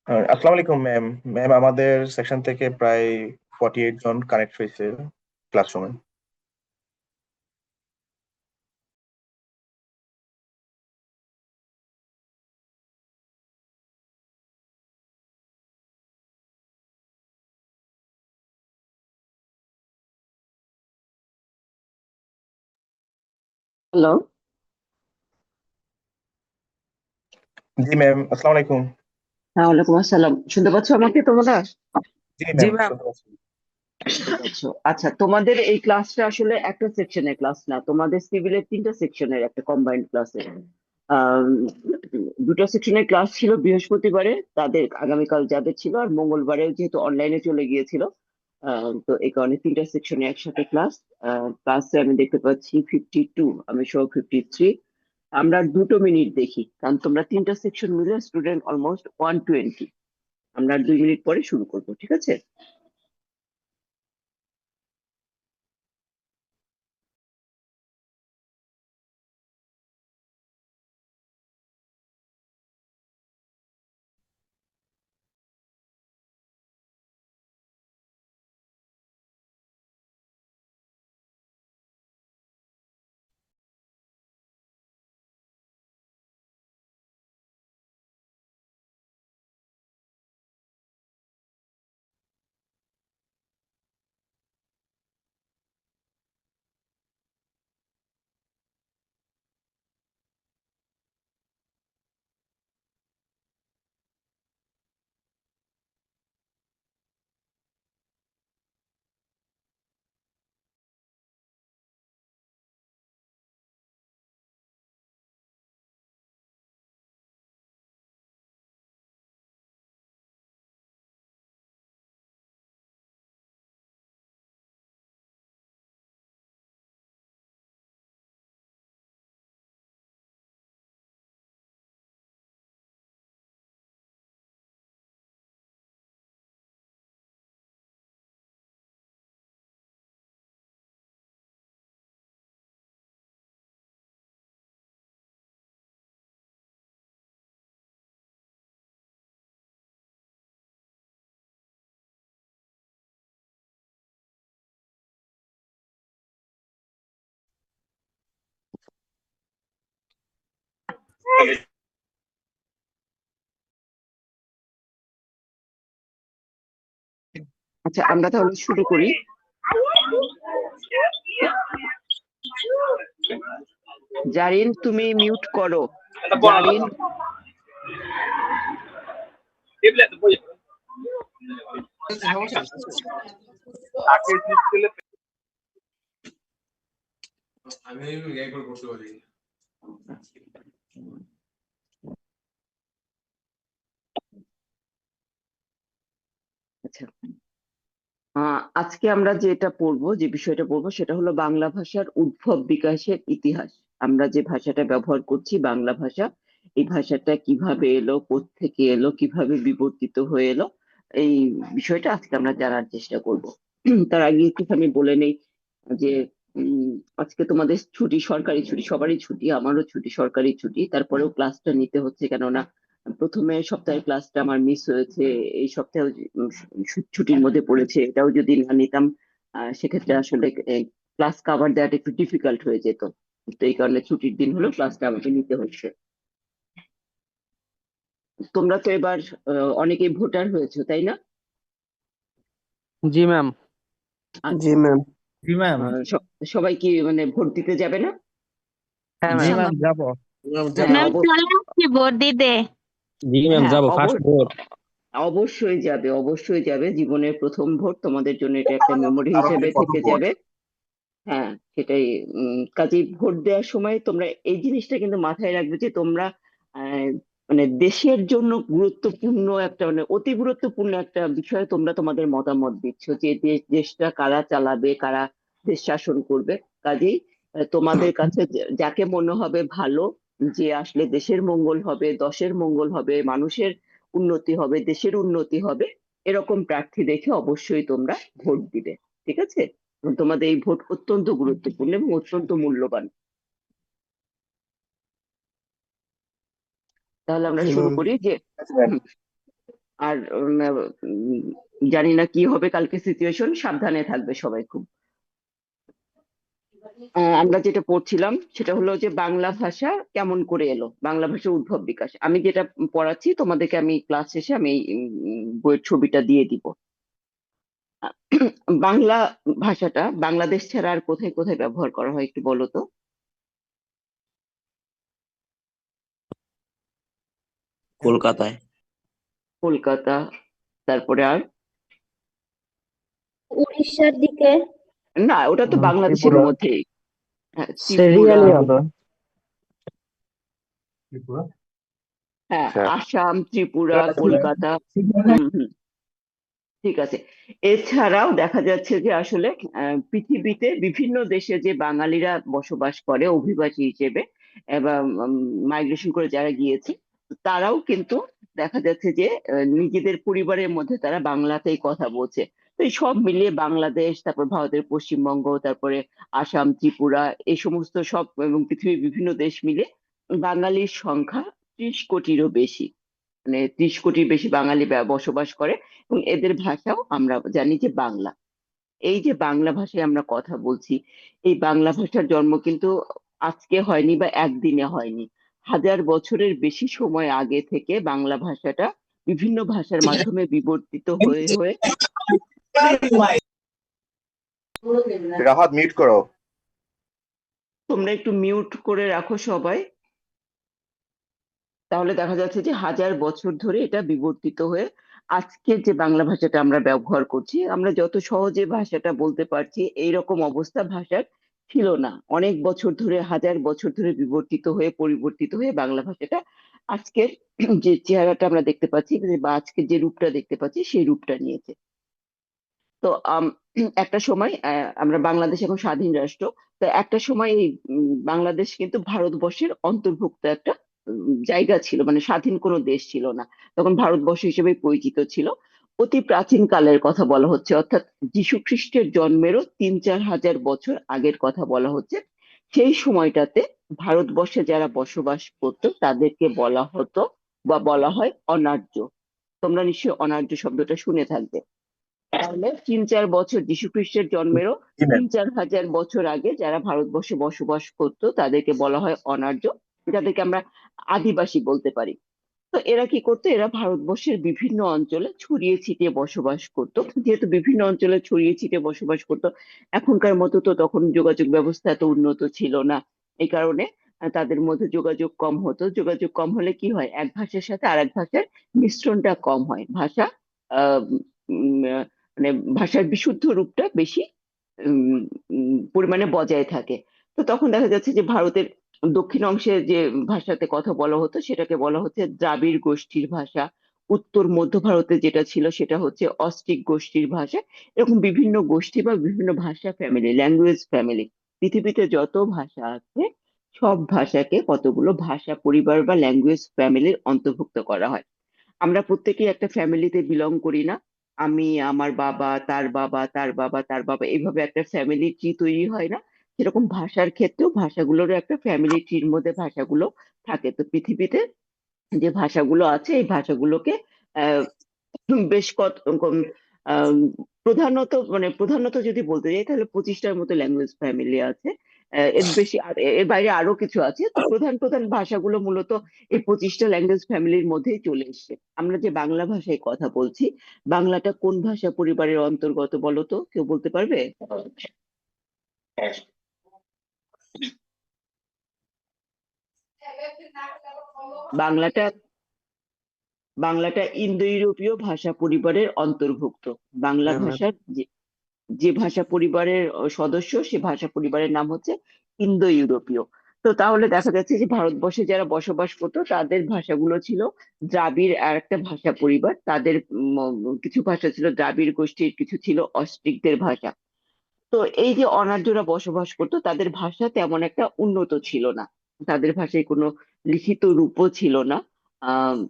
আসসালামু আলাইকুম ma'am. Ma'am, আমাদের সেকশন থেকে প্রায় 48 জন কানেক্ট হয়েছে ক্লাসরুমে। হ্যালো। জি ম্যাম, আসসালামু আলাইকুম। হ্যাঁ, ওয়ালাইকুম আসসালাম। শুনতে পাচ্ছ আমাকে তোমরা? জি জি ম্যাম, ম্যাম। শুনতে পাচ্ছি। আচ্ছা আচ্ছা, তোমাদের এই ক্লাসটা আসলে একটা সেকশনের ক্লাস না, তোমাদের সিভিলের তিনটা সেকশনের একটা কম্বাইন্ড ক্লাসে। দুটো সেকশনের ক্লাস ছিল বৃহস্পতিবারে, তাদের আগামীকাল যাদের ছিল, আর মঙ্গলবারে যেহেতু অনলাইনে চলে গিয়েছিল, তো এই কারণে তিনটা সেকশনে একসাথে ক্লাস। ক্লাসে আমি দেখতে পাচ্ছি 52, আমি সহ 53। আমরা 2 মিনিট দেখি, কারণ তোমরা তিনটা সেকশন মিলে স্টুডেন্ট অলমোস্ট 120। আমরা 2 মিনিট পরে শুরু করবো, ঠিক আছে? আচ্ছা, আমরা তাহলে শুরু করি। জারিন, তুমি মিউট করো। জারিন। আচ্ছা, আজকে আমরা যেটা পড়বো, যে বিষয়টা পড়বো, সেটা হলো বাংলা ভাষার উদ্ভব বিকাশের ইতিহাস। আমরা যে ভাষাটা ব্যবহার করছি, বাংলা ভাষা, এই ভাষাটা কিভাবে এলো, কোত্থেকে এলো, কিভাবে বিবর্তিত হয়ে এলো, এই বিষয়টা আজকে আমরা জানার চেষ্টা করব। তার আগে একটু আমি বলে নেই যে আজকে তোমাদের ছুটি, সরকারি ছুটি, সবারই ছুটি, আমারও ছুটি, সরকারি ছুটি। তারপরেও ক্লাসটা নিতে হচ্ছে, কেননা প্রথমে সপ্তাহের ক্লাসটা আমার মিস হয়েছে, এই সপ্তাহে ছুটির মধ্যে পড়েছে, এটাও যদি না নিতাম সেক্ষেত্রে আসলে ক্লাস কাভার দেওয়াটা একটু ডিফিকাল্ট হয়ে যেত। তো এই কারণে ছুটির দিন হলো ক্লাসটা আমাকে নিতে হচ্ছে। তোমরা তো এবার অনেকেই ভোটার হয়েছো, তাই না? জি ম্যাম। জি আচ্ছা। ম্যাম। জি ম্যাম। সবাই কি মানে ভোট দিতে যাবে না? হ্যাঁ জি ম্যাম। ম্যাম যাব। হ্যাঁ, ম্যাম চলে আসছি ভোট দিতে। জি ম্যাম হ্যাঁ, যাব, ফার্স্ট ভোট। অবশ্যই যাবে, অবশ্যই যাবে। জীবনের প্রথম ভোট, তোমাদের জন্য এটা একটা মেমোরি কারণ কি হিসেবে প্রথম থেকে ভোট। যাবে। হ্যাঁ, সেটাই। কাজেই ভোট দেওয়ার সময় তোমরা এই জিনিসটা কিন্তু মাথায় রাখবে যে তোমরা আহ, মানে দেশের জন্য গুরুত্বপূর্ণ একটা, মানে অতি গুরুত্বপূর্ণ একটা বিষয়ে তোমরা তোমাদের মতামত দিচ্ছ, যে দেশটা কারা চালাবে, কারা দেশ শাসন করবে। কাজেই তোমাদের কাছে যাকে মনে হবে ভালো, যে আসলে দেশের মঙ্গল হবে, দশের মঙ্গল হবে, মানুষের উন্নতি হবে, দেশের উন্নতি হবে, এরকম প্রার্থী দেখে অবশ্যই তোমরা ভোট দিবে। ঠিক আছে? এবং তোমাদের এই ভোট অত্যন্ত গুরুত্বপূর্ণ এবং অত্যন্ত মূল্যবান। তাহলে আমরা জি শুরু ম্যাম। করি যে আচ্ছা ম্যাম। হুম, আর জানি না কি হবে কালকে সিচুয়েশন, সাবধানে থাকবে সবাই খুব। আমরা যেটা পড়ছিলাম সেটা হলো যে বাংলা ভাষা কেমন করে এলো, বাংলা ভাষার উদ্ভব বিকাশ। আমি যেটা পড়াচ্ছি তোমাদেরকে, আমি ক্লাস শেষে আমি এই বইয়ের ছবিটা দিয়ে দিব। বাংলা ভাষাটা বাংলাদেশ ছাড়া আর কোথায় কোথায় ব্যবহার করা হয় একটু বলো তো। কলকাতায়। কলকাতা, তারপরে আর? উড়িষ্যার দিকে। না, ওটা তো বাংলাদেশের ত্রিপুরা। মধ্যেই। হ্যাঁ, ত্রিপুরা। সিরিয়ালি হবে। ত্রিপুরা। হ্যাঁ, আচ্ছা। আসাম, ত্রিপুরা, কলকাতা। হুম হুম, ঠিক আছে। এছাড়াও দেখা যাচ্ছে যে আসলে পৃথিবীতে বিভিন্ন দেশে যে বাঙালিরা বসবাস করে অভিবাসী হিসেবে, এবং মাইগ্রেশন করে যারা গিয়েছে, তারাও কিন্তু দেখা যাচ্ছে যে নিজেদের পরিবারের মধ্যে তারা বাংলাতেই কথা বলছে। তো এই সব মিলিয়ে বাংলাদেশ, তারপর ভারতের পশ্চিমবঙ্গ, তারপরে আসাম, ত্রিপুরা, এই সমস্ত সব এবং পৃথিবীর বিভিন্ন দেশ মিলে বাঙালির সংখ্যা 30 কোটিরও বেশি। মানে 30 কোটির বেশি বাঙালি বসবাস করে, এবং এদের ভাষাও আমরা জানি যে বাংলা। এই যে বাংলা ভাষায় আমরা কথা বলছি, এই বাংলা ভাষার জন্ম কিন্তু আজকে হয়নি বা একদিনে হয়নি। হাজার বছরের বেশি সময় আগে থেকে বাংলা ভাষাটা বিভিন্ন ভাষার মাধ্যমে বিবর্তিত হয়ে হয়ে। রাহাত মিউট করো। তোমরা একটু মিউট করে রাখো সবাই। তাহলে দেখা যাচ্ছে যে হাজার বছর ধরে এটা বিবর্তিত হয়ে আজকের যে বাংলা ভাষাটা আমরা ব্যবহার করছি, আমরা যত সহজে ভাষাটা বলতে পারছি, এইরকম অবস্থা ভাষার ছিল না। অনেক বছর ধরে, হাজার বছর ধরে বিবর্তিত হয়ে পরিবর্তিত হয়ে বাংলা ভাষাটা আজকের যে চেহারাটা আমরা দেখতে পাচ্ছি, বা আজকের যে রূপটা দেখতে পাচ্ছি, সেই রূপটা নিয়েছে। তো একটা সময় আমরা বাংলাদেশ এখন স্বাধীন রাষ্ট্র। তো একটা সময় এই বাংলাদেশ কিন্তু ভারতবর্ষের অন্তর্ভুক্ত একটা জায়গা ছিল, মানে স্বাধীন কোনো দেশ ছিল না, তখন ভারতবর্ষ হিসেবে পরিচিত ছিল। অতি প্রাচীন কালের কথা বলা হচ্ছে, অর্থাৎ যীশু খ্রিস্টের জন্মেরও 3-4 হাজার বছর আগের কথা বলা হচ্ছে। সেই সময়টাতে ভারতবর্ষে যারা বসবাস করতো তাদেরকে বলা হতো বা বলা হয় অনার্য। তোমরা নিশ্চয়ই অনার্য শব্দটা শুনে থাকবে। তাহলে 3-4 বছর, যীশু খ্রিস্টের জন্মেরও জি ম্যাম। 3-4 হাজার বছর আগে যারা ভারতবর্ষে বসবাস করতো তাদেরকে বলা হয় অনার্য, যাদেরকে আমরা আদিবাসী বলতে পারি। তো এরা কি করতো, এরা ভারতবর্ষের বিভিন্ন অঞ্চলে ছড়িয়ে ছিটিয়ে বসবাস করতো। যেহেতু বিভিন্ন অঞ্চলে ছড়িয়ে ছিটিয়ে বসবাস করতো, এখনকার মতো তো তখন যোগাযোগ ব্যবস্থা এত উন্নত ছিল না। এই কারণে তাদের মধ্যে যোগাযোগ কম হতো। যোগাযোগ কম হলে কি হয়, এক ভাষার সাথে আরেক ভাষার মিশ্রণটা কম হয়, ভাষা আহ উম, আহ, মানে ভাষার বিশুদ্ধ রূপটা বেশি উম, পরিমাণে বজায় থাকে। তো তখন দেখা যাচ্ছে যে ভারতের দক্ষিণ অংশে যে ভাষাতে কথা বলা হতো সেটাকে বলা হচ্ছে দ্রাবিড় গোষ্ঠীর ভাষা। উত্তর মধ্য ভারতে যেটা ছিল সেটা হচ্ছে অস্ট্রিক গোষ্ঠীর ভাষা। এরকম বিভিন্ন গোষ্ঠী বা বিভিন্ন ভাষা ফ্যামিলি, ল্যাঙ্গুয়েজ ফ্যামিলি, পৃথিবীতে যত ভাষা আছে সব ভাষাকে কতগুলো ভাষা পরিবার বা ল্যাঙ্গুয়েজ ফ্যামিলির অন্তর্ভুক্ত করা হয়। আমরা প্রত্যেকেই একটা ফ্যামিলিতে বিলং করি না? আমি, আমার বাবা, তার বাবা, তার বাবা, তার বাবা, এইভাবে একটা ফ্যামিলি ট্রি তৈরি হয় না? সেরকম ভাষার ক্ষেত্রেও ভাষাগুলোরও একটা ফ্যামিলি ট্রির মধ্যে ভাষাগুলো থাকে। তো পৃথিবীতে যে ভাষাগুলো আছে এই ভাষাগুলোকে আহ বেশ আম, প্রধানত যদি বলতে যাই তাহলে 25টার মতো ল্যাঙ্গুয়েজ ফ্যামিলি আছে। এর বেশি এর বাইরে আরো কিছু আছে। তো প্রধান প্রধান ভাষাগুলো মূলত এই 25টা ল্যাঙ্গুয়েজ ফ্যামিলির মধ্যেই চলে এসছে। আমরা যে বাংলা ভাষায় কথা বলছি, বাংলাটা কোন ভাষা পরিবারের অন্তর্গত বলো তো, কেউ বলতে পারবে? বাংলাটা বাংলাটা ইন্দো ইউরোপীয় ভাষা পরিবারের অন্তর্ভুক্ত। বাংলা হ্যাঁ ম্যাম। ভাষার যে যে ভাষা পরিবারের সদস্য, সে ভাষা পরিবারের নাম হচ্ছে ইন্দো ইউরোপীয়। তো তাহলে দেখা যাচ্ছে যে ভারতবর্ষে যারা বসবাস করতো তাদের ভাষাগুলো ছিল দ্রাবিড় আর একটা ভাষা পরিবার। তাদের কিছু ভাষা ছিল দ্রাবিড় গোষ্ঠীর, কিছু ছিল অস্ট্রিকদের ভাষা। তো এই যে অনার্যরা বসবাস করতো তাদের ভাষা তেমন একটা উন্নত ছিল না, তাদের ভাষায় কোনো লিখিত রূপও ছিল না।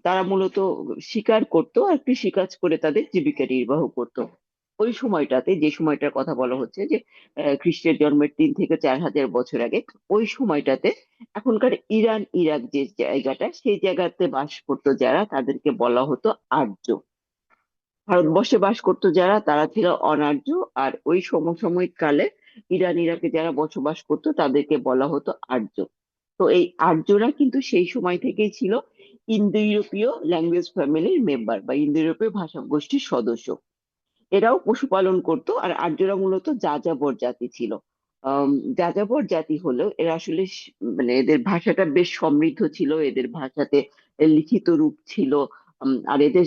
তারা মূলত শিকার করতো আর কৃষিকাজ করে তাদের জীবিকা নির্বাহ করতো। ওই সময়টাতে, যে সময়টার কথা বলা হচ্ছে যে খ্রিস্টের জন্মের 3-4 হাজার বছর আগে, ওই সময়টাতে এখনকার ইরান ইরাক যে জায়গাটা, সেই জায়গাতে বাস করতো যারা, তাদেরকে বলা হতো আর্য। ভারতবর্ষে বাস করতো যারা, তারা ছিল অনার্য। আর ওই সমসাময়িক কালে ইরান ইরাকে যারা বসবাস করতো তাদেরকে বলা হতো আর্য। তো এই আর্যরা কিন্তু সেই সময় থেকেই ছিল ইন্দো ইউরোপীয় ল্যাঙ্গুয়েজ ফ্যামিলির মেম্বার বা ইন্দো ইউরোপীয় ভাষা গোষ্ঠীর সদস্য। এরাও পশুপালন করতো। আর আর্যরা মূলত যাযাবর জাতি ছিল। যাযাবর জাতি হলেও এরা আসলে মানে এদের ভাষাটা বেশ সমৃদ্ধ ছিল, এদের ভাষাতে লিখিত রূপ ছিল। আর এদের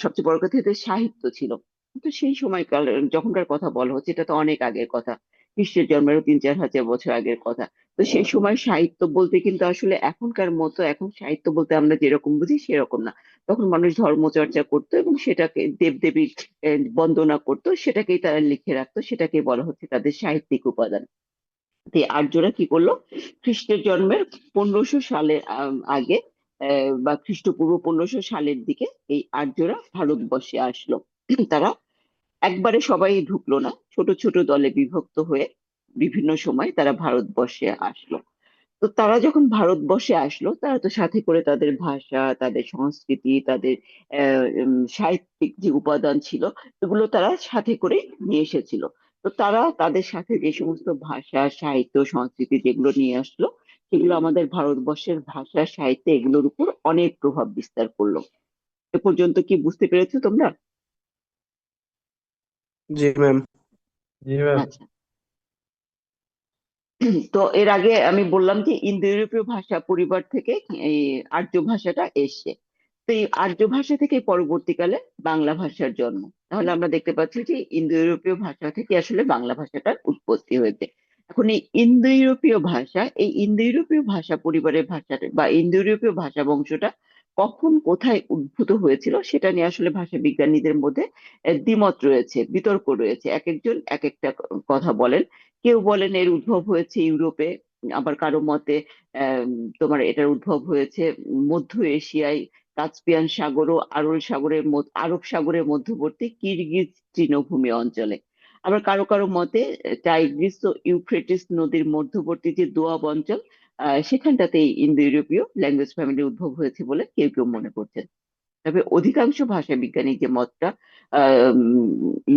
সবচেয়ে বড় কথা, এদের সাহিত্য ছিল। কিন্তু সেই সময়কার যখনকার কথা বলা হচ্ছে, এটা তো অনেক আগের কথা, খ্রিস্টের জন্মেরও 3-4 হাজার বছর আগের কথা। তো সেই সময় সাহিত্য বলতে কিন্তু আসলে এখনকার মতো, এখন সাহিত্য বলতে আমরা যেরকম বুঝি সেরকম না। তখন মানুষ ধর্মচর্চা করতো এবং সেটাকে দেবদেবীর বন্দনা করতো, সেটাকেই তারা লিখে রাখতো, সেটাকেই বলা হচ্ছে তাদের সাহিত্যিক উপাদান। তো এই আর্যরা কি করলো, খ্রিস্টের জন্মের 1500 সালে আগে, বা খ্রিস্টপূর্ব 1500 সালের দিকে এই আর্যরা ভারতবর্ষে আসলো। তারা একবারে সবাই ঢুকলো না, ছোট ছোট দলে বিভক্ত হয়ে বিভিন্ন সময় তারা ভারতবর্ষে আসলো। তো তারা যখন ভারতবর্ষে আসলো, তারা তো সাথে করে তাদের ভাষা, তাদের সংস্কৃতি, তাদের সাহিত্যিক যে উপাদান ছিল, এগুলো তারা সাথে করে নিয়ে এসেছিল। তো তারা তাদের সাথে যে সমস্ত ভাষা, সাহিত্য, সংস্কৃতি যেগুলো নিয়ে আসলো, সেগুলো আমাদের ভারতবর্ষের ভাষা, সাহিত্য এগুলোর উপর অনেক প্রভাব বিস্তার করলো। এ পর্যন্ত কি বুঝতে পেরেছো তোমরা? জি ম্যাম। জি ম্যাম। আচ্ছা। তো এর আগে আমি বললাম যে ইন্দো ইউরোপীয় ভাষা পরিবার থেকে এই আর্য ভাষাটা এসছে। তো এই আর্য ভাষা থেকে পরবর্তীকালে বাংলা ভাষার জন্ম। তাহলে আমরা দেখতে পাচ্ছি যে ইন্দো ইউরোপীয় ভাষা থেকে আসলে বাংলা ভাষাটার উৎপত্তি হয়েছে। এখন এই ইন্দো ইউরোপীয় ভাষা, এই ইন্দো ইউরোপীয় ভাষা পরিবারের ভাষাটা বা ইন্দো ইউরোপীয় ভাষা বংশটা কখন কোথায় উদ্ভূত হয়েছিল, সেটা নিয়ে আসলে ভাষা বিজ্ঞানীদের মধ্যে দ্বিমত রয়েছে, বিতর্ক রয়েছে। এক একজন এক একটা কথা বলেন। কেউ বলেন এর উদ্ভব হয়েছে ইউরোপে, আবার কারো মতে আহ তোমার এটার উদ্ভব হয়েছে মধ্য এশিয়ায়, কাস্পিয়ান সাগর ও আরব সাগরের মধ্যবর্তী কিরগিজ তৃণভূমি অঞ্চলে। আবার কারো কারো মতে টাইগ্রিস ও ইউফ্রেটিস নদীর মধ্যবর্তী যে দোয়াব অঞ্চল, সেখানটাতে ইন্দো ইউরোপীয় ল্যাঙ্গুয়েজ ফ্যামিলি উদ্ভব হয়েছে বলে কেউ কেউ মনে করছেন। তবে অধিকাংশ ভাষা বিজ্ঞানী যে মতটা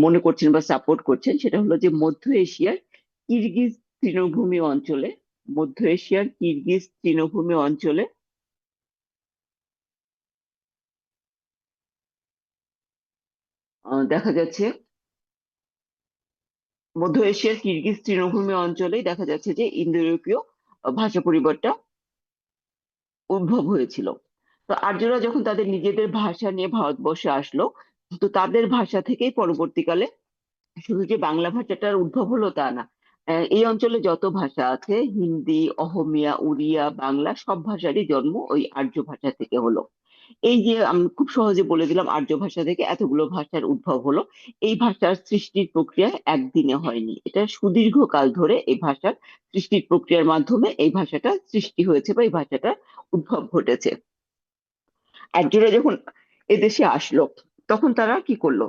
মনে করছেন বা সাপোর্ট করছেন, সেটা হলো যে মধ্য এশিয়ার কিরগিজ তৃণভূমি অঞ্চলে, মধ্য এশিয়ার কিরগিজ তৃণভূমি অঞ্চলে দেখা যাচ্ছে, মধ্য এশিয়ার কিরগিজ তৃণভূমি অঞ্চলেই দেখা যাচ্ছে যে ইন্দো ইউরোপীয় ভাষা পরিবারটা উদ্ভব হয়েছিল। তো আর্যরা যখন তাদের নিজেদের ভাষা নিয়ে ভারতবর্ষে আসলো, তো তাদের ভাষা থেকেই পরবর্তীকালে শুধু যে বাংলা ভাষাটার উদ্ভব হলো তা না। এই অঞ্চলে যত ভাষা আছে, হিন্দি, অহমিয়া, উড়িয়া, বাংলা, সব ভাষারই জন্ম ওই আর্য ভাষা থেকে হলো। এই যে আমি খুব সহজে বলে দিলাম, আর্য ভাষা থেকে এতগুলো ভাষার উদ্ভব হলো। এই ভাষার সৃষ্টির প্রক্রিয়া একদিনে হয়নি, এটা সুদীর্ঘ কাল ধরে এই ভাষার সৃষ্টির প্রক্রিয়ার মাধ্যমে এই ভাষাটা সৃষ্টি হয়েছে বা এই ভাষাটা উদ্ভব ঘটেছে। আর্যরা যখন এদেশে আসলো, তখন তারা কি করলো,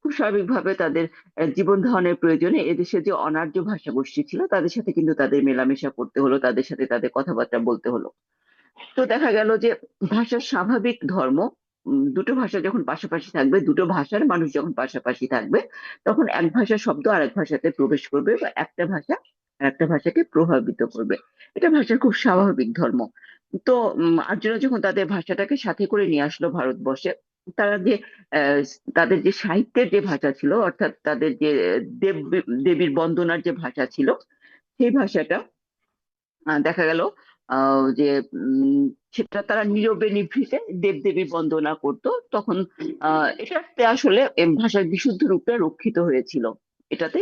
খুব স্বাভাবিকভাবে তাদের জীবন ধারণের প্রয়োজনে এদেশে যে অনার্য ভাষা গোষ্ঠী ছিল তাদের সাথে কিন্তু তাদের মেলামেশা করতে হলো, তাদের সাথে তাদের কথাবার্তা বলতে হলো। তো দেখা গেল যে ভাষার স্বাভাবিক ধর্ম, দুটো ভাষা যখন পাশাপাশি থাকবে, দুটো ভাষার মানুষ যখন পাশাপাশি থাকবে, তখন এক ভাষার শব্দ আরেক ভাষাতে প্রবেশ করবে বা একটা ভাষা আরেকটা ভাষাকে প্রভাবিত করবে। এটা ভাষার খুব স্বাভাবিক ধর্ম। তো আর্যরা যখন তাদের ভাষাটাকে সাথে করে নিয়ে আসলো ভারতবর্ষে, তারা যে আহ, তাদের যে সাহিত্যের যে ভাষা ছিল, অর্থাৎ তাদের যে দেব দেবীর বন্দনার যে ভাষা ছিল, সেই ভাষাটা দেখা গেল যে সেটা তারা নীরবে নিভৃতে দেবদেবী বন্দনা করত। তখন এটাতে আসলে ভাষার বিশুদ্ধ রূপটা রক্ষিত হয়েছিল। এটাতে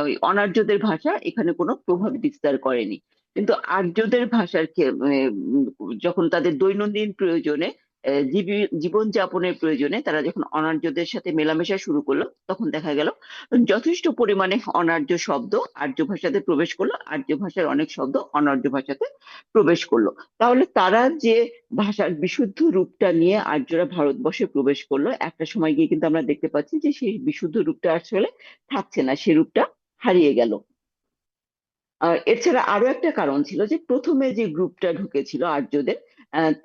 ওই অনার্যদের ভাষা এখানে কোনো প্রভাব বিস্তার করেনি। কিন্তু আর্যদের ভাষার যখন তাদের দৈনন্দিন প্রয়োজনে, জীবনযাপনের প্রয়োজনে তারা যখন অনার্যদের সাথে মেলামেশা শুরু করলো, তখন দেখা গেল যথেষ্ট পরিমাণে অনার্য শব্দ আর্য ভাষাতে প্রবেশ করলো, আর্য ভাষার অনেক শব্দ অনার্য ভাষাতে প্রবেশ করলো। তাহলে তারা যে ভাষার বিশুদ্ধ রূপটা নিয়ে আর্যরা ভারতবর্ষে প্রবেশ করলো, একটা সময় গিয়ে কিন্তু আমরা দেখতে পাচ্ছি যে সেই বিশুদ্ধ রূপটা আসলে থাকছে না, সে রূপটা হারিয়ে গেল। এছাড়া আরো একটা কারণ ছিল যে প্রথমে যে গ্রুপটা ঢুকেছিল আর্যদের,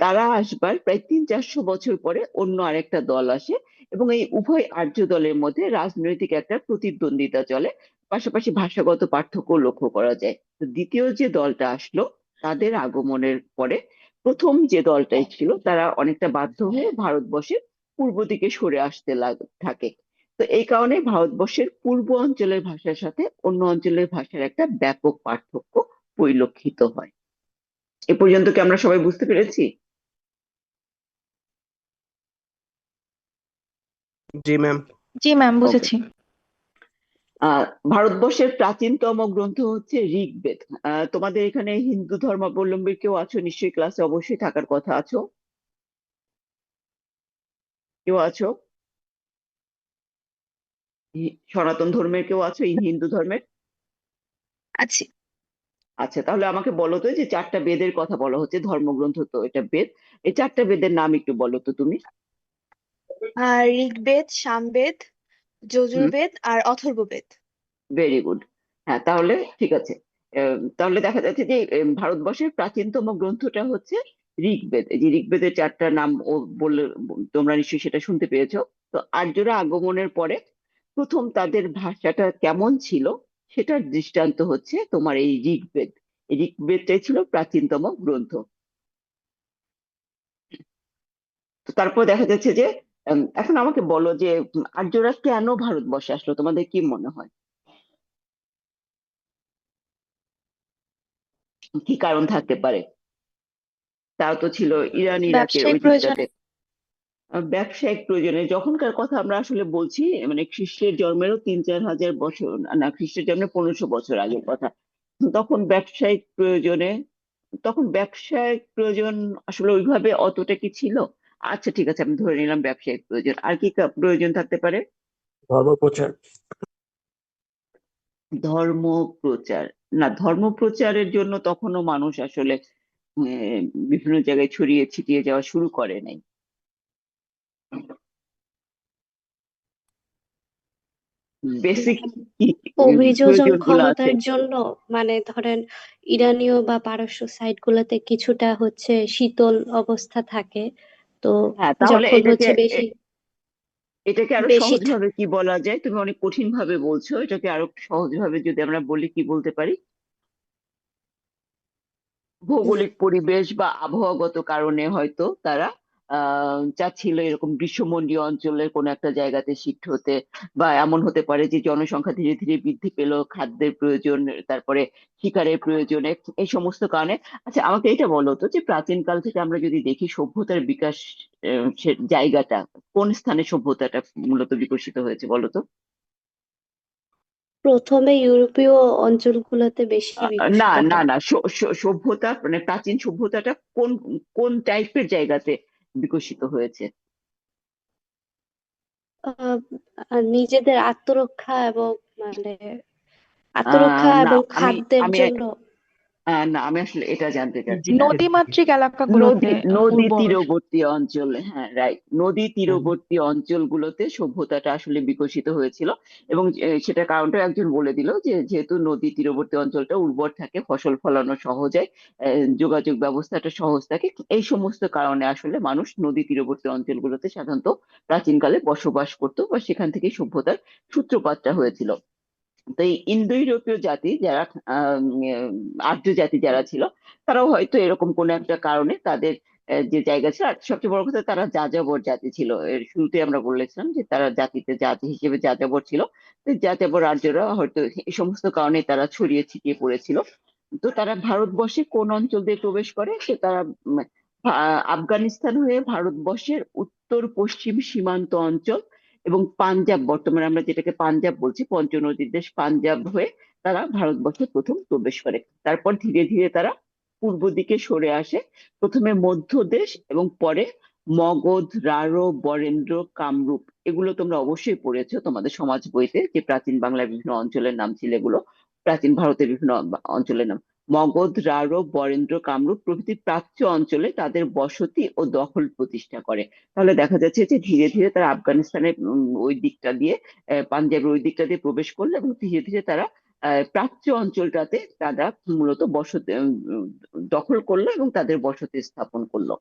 তারা আসবার প্রায় 300-400 বছর পরে অন্য আরেকটা দল আসে। এবং এই উভয় আর্য দলের মধ্যে রাজনৈতিক একটা প্রতিদ্বন্দ্বিতা চলে, পাশাপাশি ভাষাগত পার্থক্য লক্ষ্য করা যায়। তো দ্বিতীয় যে দলটা আসলো, তাদের আগমনের পরে প্রথম যে দলটাই ছিল তারা অনেকটা বাধ্য হয়ে ভারতবর্ষের পূর্ব দিকে সরে আসতে থাকে। তো এই কারণে ভারতবর্ষের পূর্ব অঞ্চলের ভাষার সাথে অন্য অঞ্চলের ভাষার একটা ব্যাপক পার্থক্য পরিলক্ষিত হয়। এ পর্যন্ত কি আমরা সবাই বুঝতে পেরেছি? জি ম্যাম। জি ম্যাম, ওকে। বুঝেছি। ভারতবর্ষের প্রাচীনতম গ্রন্থ হচ্ছে ঋগ্বেদ। তোমাদের এখানে হিন্দু ধর্মাবলম্বী কেউ আছো? নিশ্চয়ই ক্লাসে অবশ্যই থাকার কথা। আছো? কেউ আছো? সনাতন ধর্মের কেউ আছো? এই হিন্দু ধর্মের? আছি। আচ্ছা, তাহলে আমাকে বলো তো, যে চারটা বেদের কথা বলা হচ্ছে, ধর্মগ্রন্থ তো এটা বেদ, এই চারটা বেদের নাম একটু বলো তো তুমি। ঋগ্বেদ, সামবেদ, যজুর্বেদ আর অথর্ববেদ। Very good. হ্যাঁ, তাহলে ঠিক আছে। তাহলে দেখা যাচ্ছে যে ভারতবর্ষের প্রাচীনতম গ্রন্থটা হচ্ছে ঋগ্বেদ। এই যে ঋগ্বেদের চারটা নাম ও বললে, তোমরা নিশ্চয়ই সেটা শুনতে পেয়েছো। তো আর্যরা আগমনের পরে প্রথম তাদের ভাষাটা কেমন ছিল সেটার দৃষ্টান্ত হচ্ছে তোমার এই ঋগ্বেদ। এই ঋগ্বেদটাই ছিল প্রাচীনতম গ্রন্থ। তো তারপর দেখা যাচ্ছে যে এখন আমাকে বলো যে আর্যরা কেন ভারতবর্ষে আসলো, তোমাদের কি মনে হয়? কি কারণ থাকতে পারে? তাও তো ছিল ইরান ইরাকের ওই ব্যবসায়িক প্রয়োজন। দিকটাতে। ব্যবসায়িক প্রয়োজনে যখনকার কথা আমরা আসলে বলছি, মানে খ্রিস্টের জন্মেরও 3-4 হাজার বছর, না খ্রিস্টের জন্মের 1500 বছর আগের কথা। তখন ব্যবসায়িক প্রয়োজনে, তখন ব্যবসায়িক প্রয়োজন আসলে ওইভাবে অতটা কি ছিল? আচ্ছা ঠিক আছে, আমি ধরে নিলাম ব্যবসায়িক প্রয়োজন। আর কি প্রয়োজন থাকতে পারে? ধর্মপ্রচার। ধর্ম প্রচার। না, ধর্ম প্রচারের জন্য তখনও মানুষ আসলে বিভিন্ন জায়গায় ছড়িয়ে ছিটিয়ে যাওয়া শুরু করে নাই। বেসিক কি অভিযোজন প্রয়োজন গুলো আছে? ক্ষমতার জন্য, মানে ধরেন ইরানীয় বা পারস্য সাইড গুলাতে কিছুটা হচ্ছে শীতল অবস্থা থাকে, তো হ্যাঁ, তাহলে যখন এটাকে হচ্ছে বেশি এটাকে আরো বেশি সহজ ভাবে কি বলা যায়? তুমি অনেক কঠিন ভাবে বলছো, এটাকে আরো সহজ ভাবে যদি আমরা বলি, কি বলতে পারি? ভৌগোলিক পরিবেশ বা আবহাওয়াগত কারণে হয়তো তারা চাচ্ছিল এরকম গ্রীষ্মমন্ডলীয় অঞ্চলের কোনো একটা জায়গাতে শিফট হতে, বা এমন হতে পারে যে জনসংখ্যা ধীরে ধীরে বৃদ্ধি পেল, খাদ্যের প্রয়োজন, তারপরে শিকারের প্রয়োজন, এই সমস্ত কারণে। আচ্ছা, আমাকে এটা বলো তো, যে প্রাচীনকাল থেকে আমরা যদি দেখি সভ্যতার বিকাশ, জায়গাটা কোন স্থানে সভ্যতাটা মূলত বিকশিত হয়েছে বলো তো? প্রথমে ইউরোপীয় অঞ্চলগুলোতে বেশি না বিকশিত না হয়। না, সভ্যতা মানে প্রাচীন সভ্যতাটা কোন কোন টাইপের জায়গাতে বিকশিত হয়েছে? আহ, আর নিজেদের আত্মরক্ষা এবং মানে আত্মরক্ষা না, এবং আমি খাদ্যের আমি জন্য। না, আমি আসলে এটা জানতে চাচ্ছি না। নদীমাতৃক এলাকাগুলোতে নদী নদী উর্বর। তীরবর্তী অঞ্চল, হ্যাঁ রাইট, নদী তীরবর্তী অঞ্চলগুলোতে সভ্যতাটা আসলে বিকশিত হয়েছিল। এবং সেটা কারণটা একজন বলে দিল, যে যেহেতু নদী তীরবর্তী অঞ্চলটা উর্বর থাকে, ফসল ফলানো সহজ হয়, যোগাযোগ ব্যবস্থাটা সহজ থাকে, এই সমস্ত কারণে আসলে মানুষ নদী তীরবর্তী অঞ্চলগুলোতে সাধারণত প্রাচীনকালে বসবাস করতো, বা সেখান থেকে সভ্যতার সূত্রপাতটা হয়েছিল। তো এই ইন্দো ইউরোপীয় জাতি যারা, আর্য জাতি যারা ছিল, তারাও হয়তো এরকম কোন একটা কারণে তাদের যে জায়গা ছিল। আর সবচেয়ে বড় কথা, তারা যাযাবর জাতি ছিল। এর শুরুতে আমরা বলেছিলাম যে তারা জাতিতে জাতি হিসেবে যাযাবর ছিল। তো যাযাবর আর্যরা হয়তো এই সমস্ত কারণে তারা ছড়িয়ে ছিটিয়ে পড়েছিল। তো তারা ভারতবর্ষে কোন অঞ্চল দিয়ে প্রবেশ করে, সে তারা আফগানিস্তান হয়ে ভারতবর্ষের উত্তর পশ্চিম সীমান্ত অঞ্চল এবং পাঞ্জাব, বর্তমানে আমরা যেটাকে পাঞ্জাব বলছি, পঞ্চনদীর দেশ পাঞ্জাব হয়ে তারা ভারতবর্ষে প্রথম প্রবেশ করে। তারপর ধীরে ধীরে তারা পূর্ব দিকে সরে আসে, প্রথমে মধ্যদেশ এবং পরে মগধ, রাঢ়, বরেন্দ্র, কামরূপ। এগুলো তোমরা অবশ্যই পড়েছো তোমাদের সমাজ বইতে, যে প্রাচীন বাংলার বিভিন্ন অঞ্চলের নাম ছিল এগুলো, প্রাচীন ভারতের বিভিন্ন অঞ্চলের নাম। মগধ, রাঢ়, বরেন্দ্র, কামরূপ প্রভৃতি প্রাচ্য অঞ্চলে তাদের বসতি ও দখল প্রতিষ্ঠা করে। তাহলে দেখা যাচ্ছে যে ধীরে ধীরে তারা আফগানিস্তানের ওই দিকটা দিয়ে, পাঞ্জাবের ওই দিকটা দিয়ে প্রবেশ করলো, এবং ধীরে ধীরে তারা প্রাচ্য অঞ্চলটাতে তারা মূলত বসতি দখল করলো এবং তাদের বসতি স্থাপন করলো।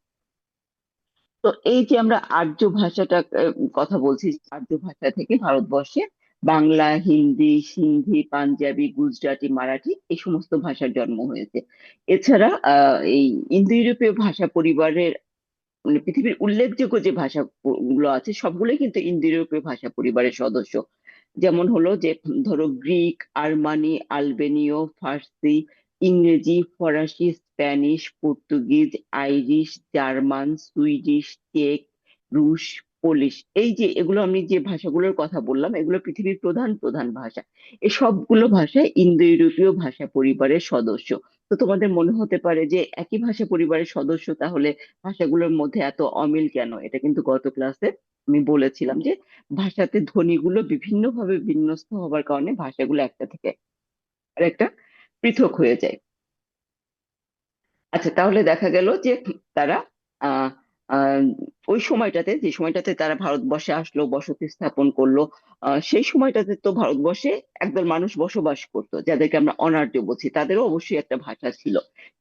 তো এই যে আমরা আর্য ভাষাটা কথা বলছি, আর্য ভাষা থেকে ভারতবর্ষে বাংলা, হিন্দি, সিন্ধি, পাঞ্জাবি, গুজরাটি, মারাঠি এই সমস্ত ভাষার জন্ম হয়েছে। এছাড়া এই ইন্দো ইউরোপীয় ভাষা পরিবারের মানে পৃথিবীর উল্লেখযোগ্য যে ভাষা গুলো আছে সবগুলোই কিন্তু ইন্দো ইউরোপীয় ভাষা পরিবারের সদস্য। যেমন হলো যে ধরো গ্রিক, আর্মানি, আলবেনীয়, ফার্সি, ইংরেজি, ফরাসি, Spanish, Portuguese, Irish, German, Swedish, চেক, রুশ, পোলিশ। এই যে এগুলো আমি যে ভাষাগুলোর কথা বললাম এগুলো পৃথিবীর প্রধান প্রধান ভাষা। এই সবগুলো ভাষা ইন্দো ইউরোপীয় ভাষা পরিবারের সদস্য। তো তোমাদের মনে হতে পারে যে একই ভাষা পরিবারের সদস্য, তাহলে ভাষাগুলোর মধ্যে এত অমিল কেন? এটা কিন্তু গত ক্লাসে আমি বলেছিলাম যে ভাষাতে ধ্বনিগুলো বিভিন্নভাবে বিন্যস্ত হবার কারণে ভাষাগুলো একটা থেকে আরেকটা পৃথক হয়ে যায়। আচ্ছা, তাহলে দেখা গেল যে তারা আহ আহ, ওই সময়টাতে, যে সময়টাতে তারা ভারতবর্ষে আসলো, বসতি স্থাপন করলো, সেই সময়টাতে তো ভারতবর্ষে একদল মানুষ বসবাস করতো যাদেরকে আমরা অনার্য বলছি। তাদেরও অবশ্যই একটা ভাষা ছিল,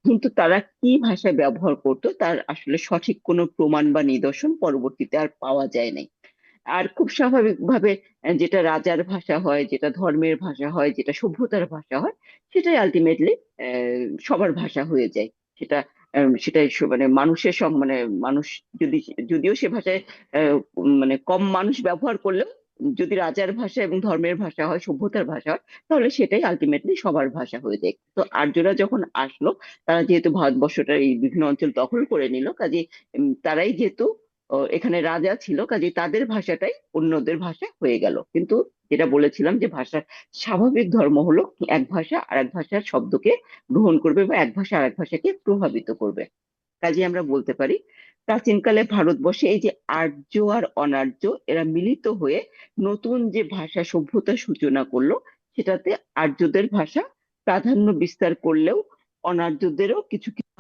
কিন্তু তারা কি ভাষা ব্যবহার করতো তার আসলে সঠিক কোনো প্রমাণ বা নিদর্শন পরবর্তীতে আর পাওয়া যায় নাই। আর খুব স্বাভাবিকভাবে যেটা রাজার ভাষা হয়, যেটা ধর্মের ভাষা হয়, যেটা সভ্যতার ভাষা হয়, সেটাই আলটিমেটলি সবার ভাষা হয়ে যায়। সেটা সেটাই মানে মানুষের মানে মানুষ যদি, যদিও সে ভাষায় মানে কম মানুষ ব্যবহার করলেও যদি রাজার ভাষা এবং ধর্মের ভাষা হয়, সভ্যতার ভাষা হয়, তাহলে সেটাই আলটিমেটলি সবার ভাষা হয়ে যায়। তো আর্যরা যখন আসলো, তারা যেহেতু ভারতবর্ষটা এই বিভিন্ন অঞ্চল দখল করে নিল, কাজে তারাই যেহেতু এখানে রাজা ছিল, কাজে তাদের ভাষাটাই অন্যদের ভাষা হয়ে গেল। কিন্তু যেটা বলেছিলাম যে ভাষার স্বাভাবিক ধর্ম হলো এক ভাষা আর এক ভাষার শব্দকে গ্রহণ করবে বা এক ভাষা আরেক ভাষাকে প্রভাবিত করবে। কাজে আমরা বলতে পারি প্রাচীনকালে ভারতবর্ষে এই যে আর্য আর অনার্য এরা মিলিত হয়ে নতুন যে ভাষা সভ্যতার সূচনা করলো, সেটাতে আর্যদের ভাষা প্রাধান্য বিস্তার করলেও অনার্যদেরও কিছু কিছু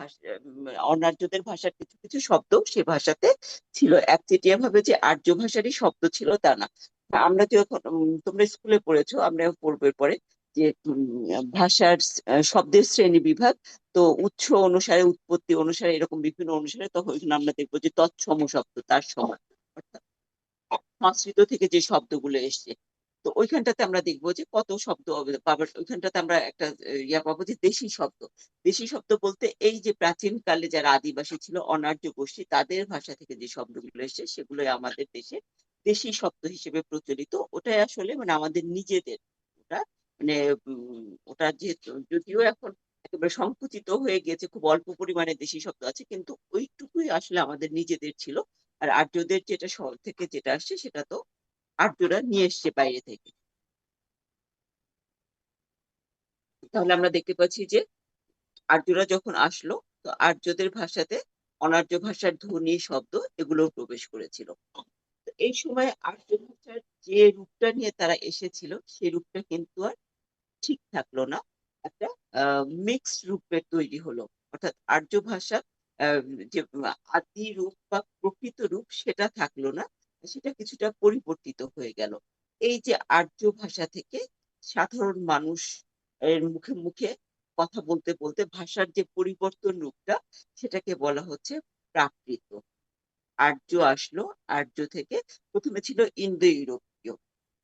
অনার্যদের ভাষার কিছু কিছু শব্দ সে ভাষাতে ছিল। একচেটিয়া ভাবে যে আর্য ভাষারই শব্দ ছিল তা না। আমরা যখন তোমরা স্কুলে পড়েছো, আমরা পড়বো পরে যে ভাষার শব্দের শ্রেণী বিভাগ, তো উৎস অনুসারে, উৎপত্তি অনুসারে, এরকম বিভিন্ন অনুসারে, তখন ওইখানে আমরা দেখবো যে তৎসম শব্দ, তার সমান, অর্থাৎ সংস্কৃত থেকে যে শব্দগুলো এসছে। তো ওইখানটাতে আমরা দেখবো যে কত শব্দ পাবার, ওইখানটাতে আমরা একটা ইয়া পাবো যে দেশি শব্দ। দেশি শব্দ বলতে এই যে প্রাচীন কালে যারা আদিবাসী ছিল, অনার্য গোষ্ঠী, তাদের ভাষা থেকে যে শব্দগুলো এসছে সেগুলোই আমাদের দেশে দেশি শব্দ হিসেবে প্রচলিত। ওটাই আসলে মানে আমাদের নিজেদের। ওটা মানে ওটা যেহেতু যদিও এখন একেবারে সংকুচিত হয়ে গেছে, খুব অল্প পরিমাণে দেশি শব্দ আছে, কিন্তু ওইটুকুই আসলে আমাদের নিজেদের ছিল। আর আর্যদের যেটা শহর থেকে যেটা আসছে সেটা তো আর্যরা নিয়ে এসছে বাইরে থেকে। তাহলে আমরা দেখতে পাচ্ছি যে আর্যরা যখন আসলো, তো আর্যদের ভাষাতে অনার্য ভাষার ধ্বনি, শব্দ এগুলো প্রবেশ করেছিল। তো এই সময় আর্য ভাষার যে রূপটা নিয়ে তারা এসেছিল সেই রূপটা কিন্তু আর ঠিক থাকলো না, একটা মিক্সড রূপের তৈরি হলো। অর্থাৎ আর্য ভাষা আহ, যে আদি রূপ বা প্রকৃত রূপ সেটা থাকলো না, সেটা কিছুটা পরিবর্তিত হয়ে গেল। এই যে আর্য ভাষা থেকে সাধারণ মানুষ এর মুখে মুখে কথা বলতে বলতে ভাষার যে পরিবর্তন রূপটা, সেটাকে বলা হচ্ছে প্রাকৃত। আর্য আসলো, আর্য থেকে প্রথমে ছিল ইন্দো ইউরোপীয়।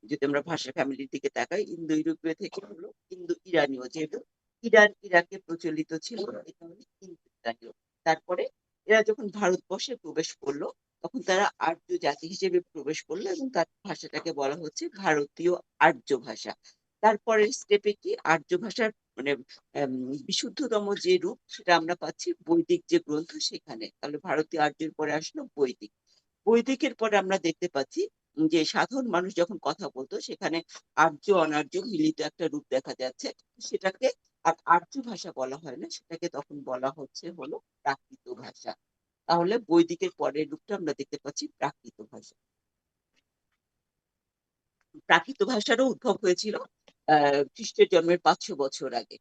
যদি আমরা ভাষা ফ্যামিলির দিকে তাকাই, ইন্দো ইউরোপীয় থেকে হলো ইন্দো ইরানীয়, যেহেতু ইরান ইরাকে প্রচলিত ছিল, এটা হলো ইন্দো ইরানীয়। তারপরে এরা যখন ভারতবর্ষে প্রবেশ করলো, তখন তারা আর্য জাতি হিসেবে প্রবেশ করলো এবং তার ভাষাটাকে বলা হচ্ছে ভারতীয় আর্য ভাষা। তারপরের স্টেপে কি আর্য ভাষার মানে বিশুদ্ধতম যে রূপ সেটা আমরা পাচ্ছি বৈদিক যে গ্রন্থ সেখানে। তাহলে ভারতীয় আর্যের পরে আসলো বৈদিক। বৈদিকের পরে আমরা দেখতে পাচ্ছি যে সাধারণ মানুষ যখন কথা বলতো, সেখানে আর্য অনার্য মিলিত একটা রূপ দেখা যাচ্ছে। সেটাকে আর আর্য ভাষা বলা হয় না, সেটাকে তখন বলা হচ্ছে হলো প্রাকৃত ভাষা। তাহলে বৈদিকের পরের রূপটা আমরা দেখতে পাচ্ছি প্রাকৃত ভাষা। প্রাকৃত ভাষারও উদ্ভব হয়েছিল খ্রিস্টের জন্মের 500 বছর আগে।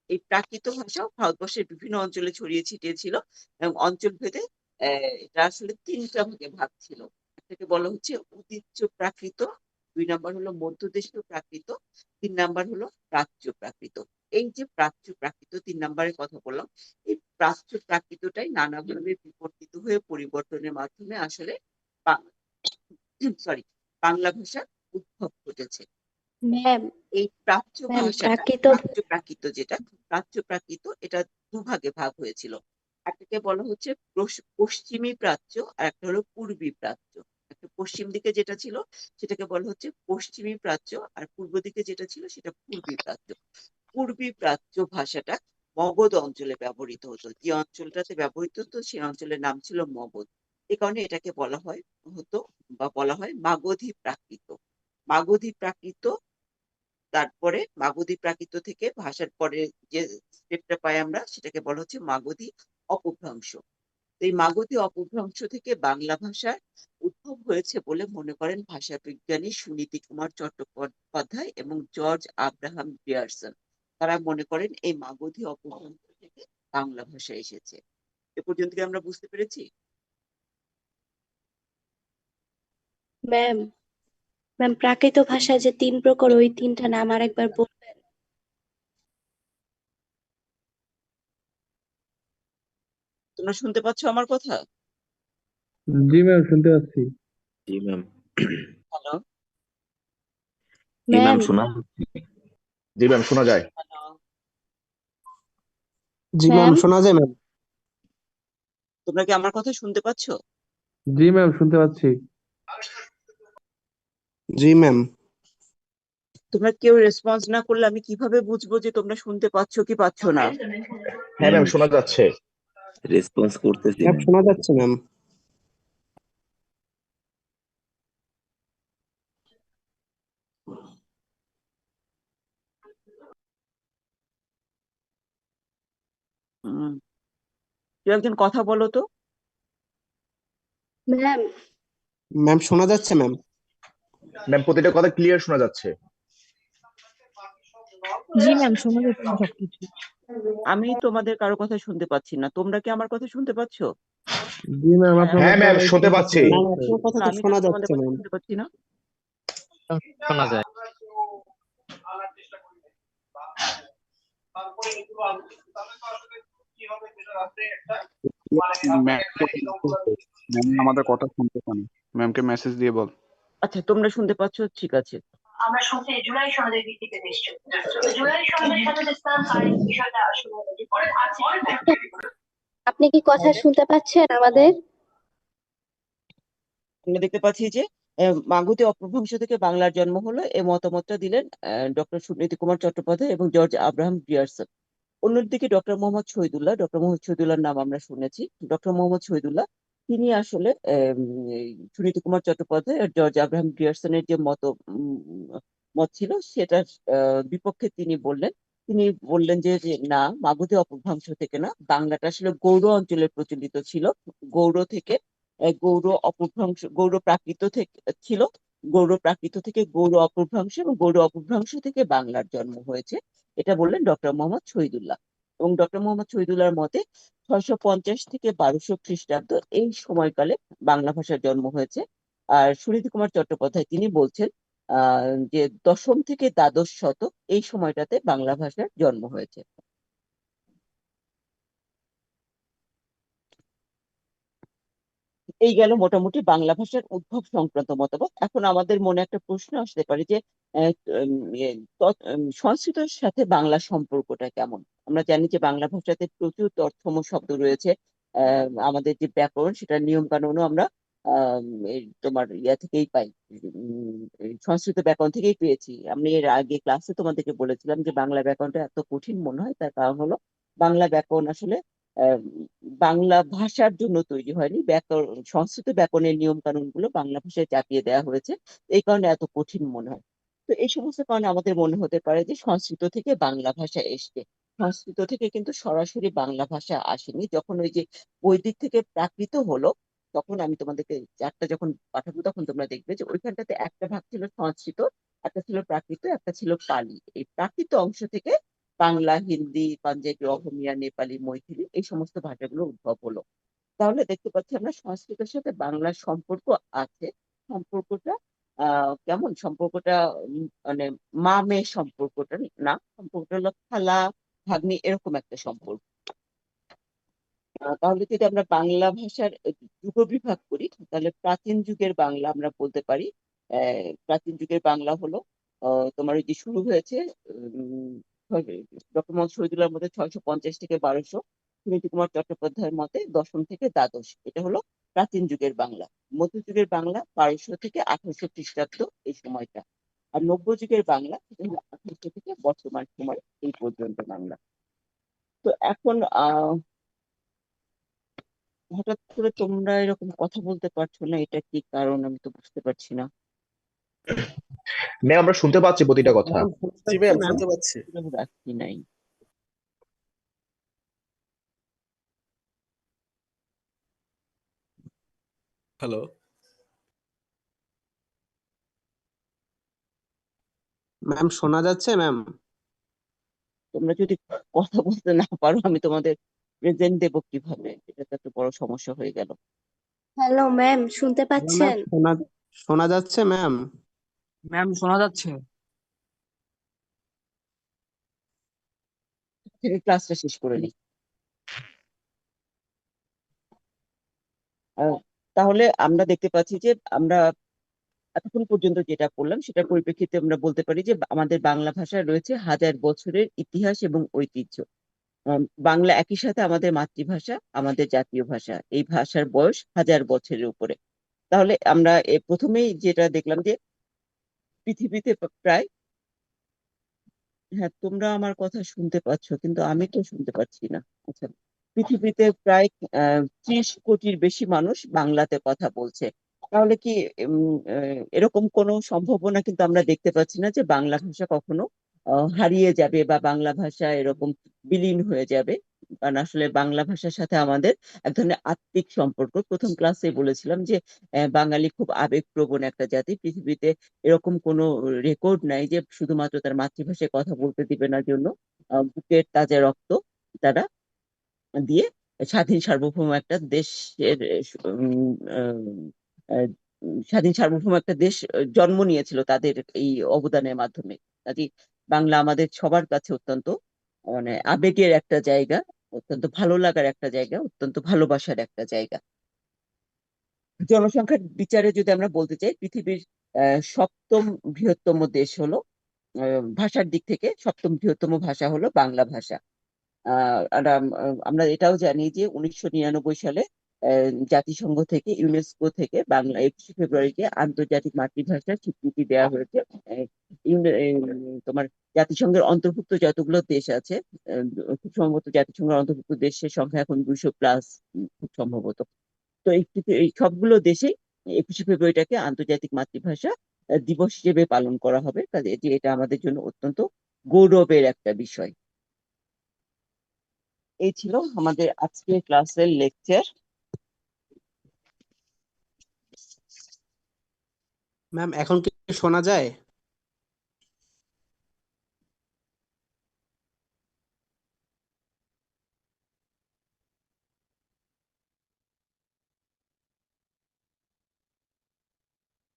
এই প্রাকৃত ভাষাও ভারতবর্ষের বিভিন্ন অঞ্চলে ছড়িয়ে ছিটিয়ে ছিল এবং অঞ্চল ভেদে এটা আসলে তিনটা ভাগে ভাগ ছিল। এটাকে বলা হচ্ছে উদিচ্য প্রাকৃত, 2 নাম্বার হলো মধ্যদেশীয় প্রাকৃত, 3 নাম্বার হলো প্রাচ্য প্রাকৃত। এই যে প্রাচ্য প্রাকৃত 3 নাম্বারের কথা বললাম, এই প্রাচ্য প্রাকৃতটাই নানাভাবে বিবর্তিত হয়ে পরিবর্তনের মাধ্যমে আসলে সরি বাংলা ভাষার উদ্ভব ঘটেছে। ম্যাম এই প্রাচ্য ম্যাম ভাষাটা প্রাচ্য প্রাকৃত এটা দুভাগে ভাগ হয়েছিল। একটাকে বলা হচ্ছে পশ্চিমী প্রাচ্য, আর একটা হলো পূর্বী প্রাচ্য। একটা পশ্চিম দিকে যেটা ছিল সেটাকে বলা হচ্ছে পশ্চিমী প্রাচ্য, আর পূর্ব দিকে যেটা ছিল সেটা পূর্বী প্রাচ্য। পূর্বী প্রাচ্য ভাষাটা মগধ অঞ্চলে ব্যবহৃত হতো। যে অঞ্চলটাতে ব্যবহৃত হতো সেই অঞ্চলের নাম ছিল মগধ। এই কারণে এটাকে বলা হয় মাগধী প্রাকৃত। মাগধী প্রাকৃত, তারপরে মাগধী প্রাকৃত থেকে ভাষার পরে যে স্টেপটা পাই আমরা সেটাকে বলা হচ্ছে মাগধী অপভ্রংশ। তো এই মাগধী অপভ্রংশ থেকে বাংলা ভাষার উদ্ভব হয়েছে বলে মনে করেন ভাষাবিজ্ঞানী সুনীতি কুমার চট্টোপাধ্যায় এবং জর্জ আব্রাহাম গ্রিয়ারসন। তারা মনে করেন এই মাগধী অপভ্রংশ থেকে বাংলা ভাষা এসেছে। এ পর্যন্ত কি আমরা বুঝতে পেরেছি? ম্যাম ম্যাম প্রাকৃত ভাষা যে 3 প্রকার, ওই 3টা নাম আরেকবার বলবেন? তোমরা শুনতে পাচ্ছ আমার কথা? জি ম্যাম, শুনতে পাচ্ছি। জি ম্যাম। হ্যালো জি ম্যাম, ম্যাম শোনা জি ম্যাম, শোনা যায়। হ্যালো জি ম্যাম, ম্যাম শোনা যায় ম্যাম। তোমরা কি আমার কথা শুনতে পাচ্ছ? জি ম্যাম, শুনতে পাচ্ছি। জি ম্যাম। তোমরা কেউ রেসপন্স না করলে আমি কিভাবে বুঝবো যে তোমরা শুনতে পাচ্ছ কি পাচ্ছ না? হ্যাঁ ম্যাম, শোনা যাচ্ছে। রেসপন্স করতেছি ম্যাম ম্যাম। শোনা যাচ্ছে ম্যাম। হুম, কেউ একজন কথা বলো তো। ম্যাম ম্যাম শোনা যাচ্ছে ম্যাম। ম্যাম, প্রতিটা কথা ক্লিয়ার শোনা যাচ্ছে। জি ম্যাম, শোনা যাচ্ছে সবকিছু। আমি তোমাদের কারো কথা শুনতে পাচ্ছি না, তোমরা কি আমার কথা শুনতে পাচ্ছ? জি ম্যাম, আপনার হ্যাঁ কথা ম্যাম, শুনতে স্পষ্ট পাচ্ছি। শোনা ম্যাম যাচ্ছে। আপনার কথা না, তো আমি শোনা কেন তোমাদের যাচ্ছে কথা ম্যাম। শুনতে পাচ্ছি না? শোনা যায়। ম্যাম আমাদের কথা শুনতে পান, ম্যামকে মেসেজ দিয়ে বল। আচ্ছা, তোমরা শুনতে পাচ্ছ, ঠিক আছে। আমরা শুনছি জুলাই সনদের ভিত্তিতে নিশ্চয় জুলাই সনদের সাথে দেখতাম কারেন্ট বিষয়টা আসলে আপনি কি কথা শুনতে পাচ্ছেন আমাদের? আমরা দেখতে পাচ্ছি যে মাগধী অপভ্রংশ থেকে বাংলার জন্ম হলো, এই মতামতটা দিলেন ডক্টর সুনীতি কুমার চট্টোপাধ্যায় এবং জর্জ আব্রাহাম গ্রিয়ারসন। অন্যদিকে ডক্টর মোহাম্মদ শহীদুল্লাহর নাম আমরা শুনেছি। ডক্টর মোহাম্মদ শহীদুল্লাহ তিনি আসলে এই সুনীতি কুমার চট্টোপাধ্যায় আর জর্জ আব্রাহাম গ্রিয়ারসনের যে মত ছিল সেটার বিপক্ষে তিনি বললেন যে না, মাগধী অপভ্রংশ থেকে না, বাংলাটা আসলে গৌড় অঞ্চলে প্রচলিত ছিল। গৌড় থেকে গৌড় প্রাকৃত থেকে ছিল। গৌড় প্রাকৃত থেকে গৌড় অপভ্রংশ, এবং গৌড় অপভ্রংশ থেকে বাংলার জন্ম হয়েছে, এটা বললেন ডক্টর মোহাম্মদ শহীদুল্লাহ। এবং ডক্টর মোহাম্মদ শহীদুল্লাহর মতে 650 থেকে 1200 খ্রিস্টাব্দ এই সময়কালে বাংলা ভাষার জন্ম হয়েছে। আর সুনীতি কুমার চট্টোপাধ্যায় তিনি বলছেন যে দশম থেকে দ্বাদশ শতক এই সময়টাতে বাংলা ভাষার জন্ম হয়েছে। এই গেল মোটামুটি বাংলা ভাষার উদ্ভব সংক্রান্ত মতবাদ। এখন আমাদের মনে একটা প্রশ্ন আসতে পারে যে আহ, সংস্কৃতের সাথে বাংলা সম্পর্কটা কেমন? আমরা জানি যে বাংলা ভাষাতে প্রচুর তৎসম শব্দ রয়েছে। আমাদের যে ব্যাকরণ, সেটার নিয়ম কানুনও আমরা তোমার ইয়া থেকেই পাই, এই সংস্কৃত ব্যাকরণ থেকেই পেয়েছি। আমি এর আগে ক্লাসে তোমাদেরকে বলেছিলাম যে বাংলা ব্যাকরণটা এত কঠিন মনে হয়, তার কারণ হলো বাংলা ব্যাকরণ আসলে আহ, বাংলা ভাষার জন্য তৈরি হয়নি। সংস্কৃত ব্যাকরণের নিয়ম কানুন গুলো বাংলা ভাষায় চাপিয়ে দেওয়া হয়েছে, এই কারণে এত কঠিন মনে হয়। তো এই সমস্ত কারণে আমাদের মনে হতে পারে যে সংস্কৃত থেকে বাংলা ভাষা এসছে। সংস্কৃত থেকে কিন্তু সরাসরি বাংলা ভাষা আসেনি। যখন ওই যে বৈদিক থেকে প্রাকৃত হলো, তখন আমি তোমাদেরকে চারটা যখন পাঠাবো তখন তোমরা দেখবে যে ওইখানটাতে একটা ভাগ ছিল সংস্কৃত, একটা ছিল প্রাকৃত, একটা ছিল পালি। এই প্রাকৃত অংশ থেকে বাংলা, হিন্দি, পাঞ্জাবি, অসমীয়া, নেপালি, মৈথিলি এই সমস্ত ভাষাগুলো উদ্ভব হলো। তাহলে দেখতে পাচ্ছি আমরা সংস্কৃতের সাথে বাংলার সম্পর্ক আছে। সম্পর্কটা কেমন সম্পর্কটা, মানে মা মেয়ে সম্পর্কটা না, সম্পর্কটা হলো খালা ভাগ্নি এরকম একটা সম্পর্ক। তাহলে যদি আমরা বাংলা ভাষার যুগ বিভাগ করি, তাহলে প্রাচীন যুগের বাংলা আমরা বলতে পারি। প্রাচীন যুগের বাংলা হলো তোমার ওই যে শুরু হয়েছে ডক্টর মোহাম্মদ শহীদুল্লাহর মধ্যে 650 থেকে 1200, সুনীতি কুমার চট্টোপাধ্যায়ের মতে দশম থেকে দ্বাদশ, এটা হলো প্রাচীন যুগের বাংলা। মধ্যযুগের বাংলা 1200 থেকে 1800 খ্রিস্টাব্দ এই সময়টা। আর নব্য যুগের বাংলা এটা হলো 1800 থেকে বর্তমান সময় এই পর্যন্ত বাংলা। তো এখন হঠাৎ করে তোমরা এরকম কথা বলতে পারছো না, এটা কি কারণ আমি তো বুঝতে পারছি না। ম্যাম আমরা শুনতে পাচ্ছি প্রতিটা কথা। এখন শুনতে জি পাচ্ছি ম্যাম ম্যাম। শুনতে পাচ্ছি। রাখি নাই। হ্যালো, ম্যাম শোনা যাচ্ছে ম্যাম? তোমরা যদি কথা বলতে না পারো আমি তোমাদের প্রেজেন্ট দেবো কিভাবে, এটা তো একটা বড় সমস্যা হয়ে গেল। হ্যালো ম্যাম, শুনতে হ্যালো ম্যাম, পাচ্ছেন? শোনা শোনা যাচ্ছে ম্যাম? ম্যাম শোনা যাচ্ছে। ক্লাসটা শেষ করে নিই। তাহলে আমরা দেখতে পাচ্ছি যে আমরা এতক্ষণ পর্যন্ত যেটা করলাম সেটার পরিপ্রেক্ষিতে আমরা বলতে পারি যে আমাদের বাংলা ভাষায় রয়েছে হাজার বছরের ইতিহাস এবং ঐতিহ্য। বাংলা একই সাথে আমাদের মাতৃভাষা, আমাদের জাতীয় ভাষা, এই ভাষার বয়স হাজার বছরের উপরে। তাহলে আমরা প্রথমেই যেটা দেখলাম যে পৃথিবীতে প্রায়, হ্যাঁ তোমরা আমার কথা শুনতে পাচ্ছ কিন্তু আমি তো শুনতে পাচ্ছি না। আচ্ছা, পৃথিবীতে প্রায় 30 কোটির বেশি মানুষ বাংলাতে কথা বলছে। তাহলে কি এরকম কোনো সম্ভাবনা কিন্তু আমরা দেখতে পাচ্ছি না যে বাংলা ভাষা কখনো হারিয়ে যাবে বা বাংলা ভাষা এরকম বিলীন হয়ে যাবে। কারণ আসলে বাংলা ভাষার সাথে আমাদের এক ধরনের আত্মিক সম্পর্ক। প্রথম ক্লাসে বলেছিলাম যে বাঙালি খুব আবেগপ্রবণ একটা জাতি। পৃথিবীতে এরকম কোনো রেকর্ড নাই যে শুধুমাত্র তার মাতৃভাষায় কথা বলতে দিবে না জন্য বুকের তাজা রক্ত তারা দিয়ে স্বাধীন সার্বভৌম একটা দেশের স্বাধীন সার্বভৌম একটা দেশ জন্ম নিয়েছিল তাদের এই অবদানের মাধ্যমে। কাজে বাংলা আমাদের সবার কাছে অত্যন্ত মানে আবেগের একটা জায়গা, অত্যন্ত ভালো লাগার একটা জায়গা, অত্যন্ত ভালোবাসার একটা জায়গা। জনসংখ্যার বিচারে যদি আমরা বলতে চাই, পৃথিবীর সপ্তম বৃহত্তম দেশ হলো, ভাষার দিক থেকে সপ্তম বৃহত্তম ভাষা হলো বাংলা ভাষা। আর আমরা এটাও জানি যে 1999 সালে জাতিসংঘ থেকে, ইউনেস্কো থেকে বাংলা 21শে ফেব্রুয়ারিকে আন্তর্জাতিক মাতৃভাষার স্বীকৃতি দেওয়া হয়েছে। আহ, তোমার জাতিসংঘের অন্তর্ভুক্ত যতগুলো দেশ আছে, খুব সম্ভবত জাতিসংঘের অন্তর্ভুক্ত দেশের সংখ্যা এখন 200+, খুব সম্ভবত। তো এই সবগুলো দেশে 21শে ফেব্রুয়ারিটাকে আন্তর্জাতিক মাতৃভাষা দিবস হিসেবে পালন করা হবে। কাজে এটা আমাদের জন্য অত্যন্ত গৌরবের একটা বিষয়। এই ছিল আমাদের আজকের ক্লাসের লেকচার। ম্যাম এখন কি শোনা যায়?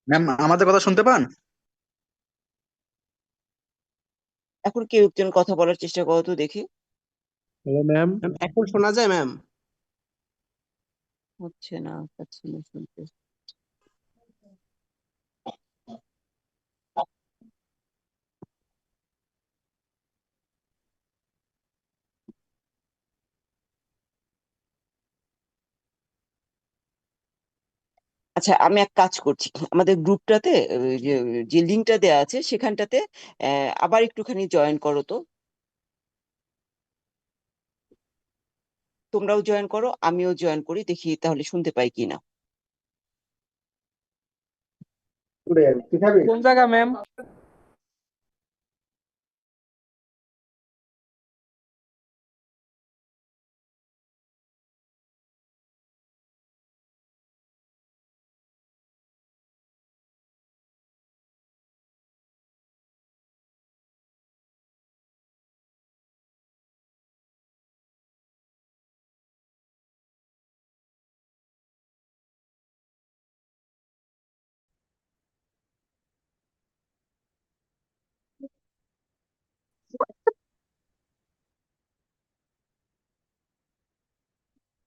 ম্যাম আমাদের কথা শুনতে পান? এখন কেউ একজন কথা বলার চেষ্টা করো তো দেখি। Hello ma'am. ম্যাম এখন শোনা যায় ম্যাম? হচ্ছে না, পাচ্ছি না শুনতে। আচ্ছা, আমি এক কাজ করছি, আমাদের গ্রুপটাতে যে লিঙ্কটা দেওয়া আছে সেখানটাতে আবার একটুখানি জয়েন করো তো। তোমরাও জয়েন করো, আমিও জয়েন করি, দেখি তাহলে শুনতে পাই কিনা। কোন জায়গা ম্যাম?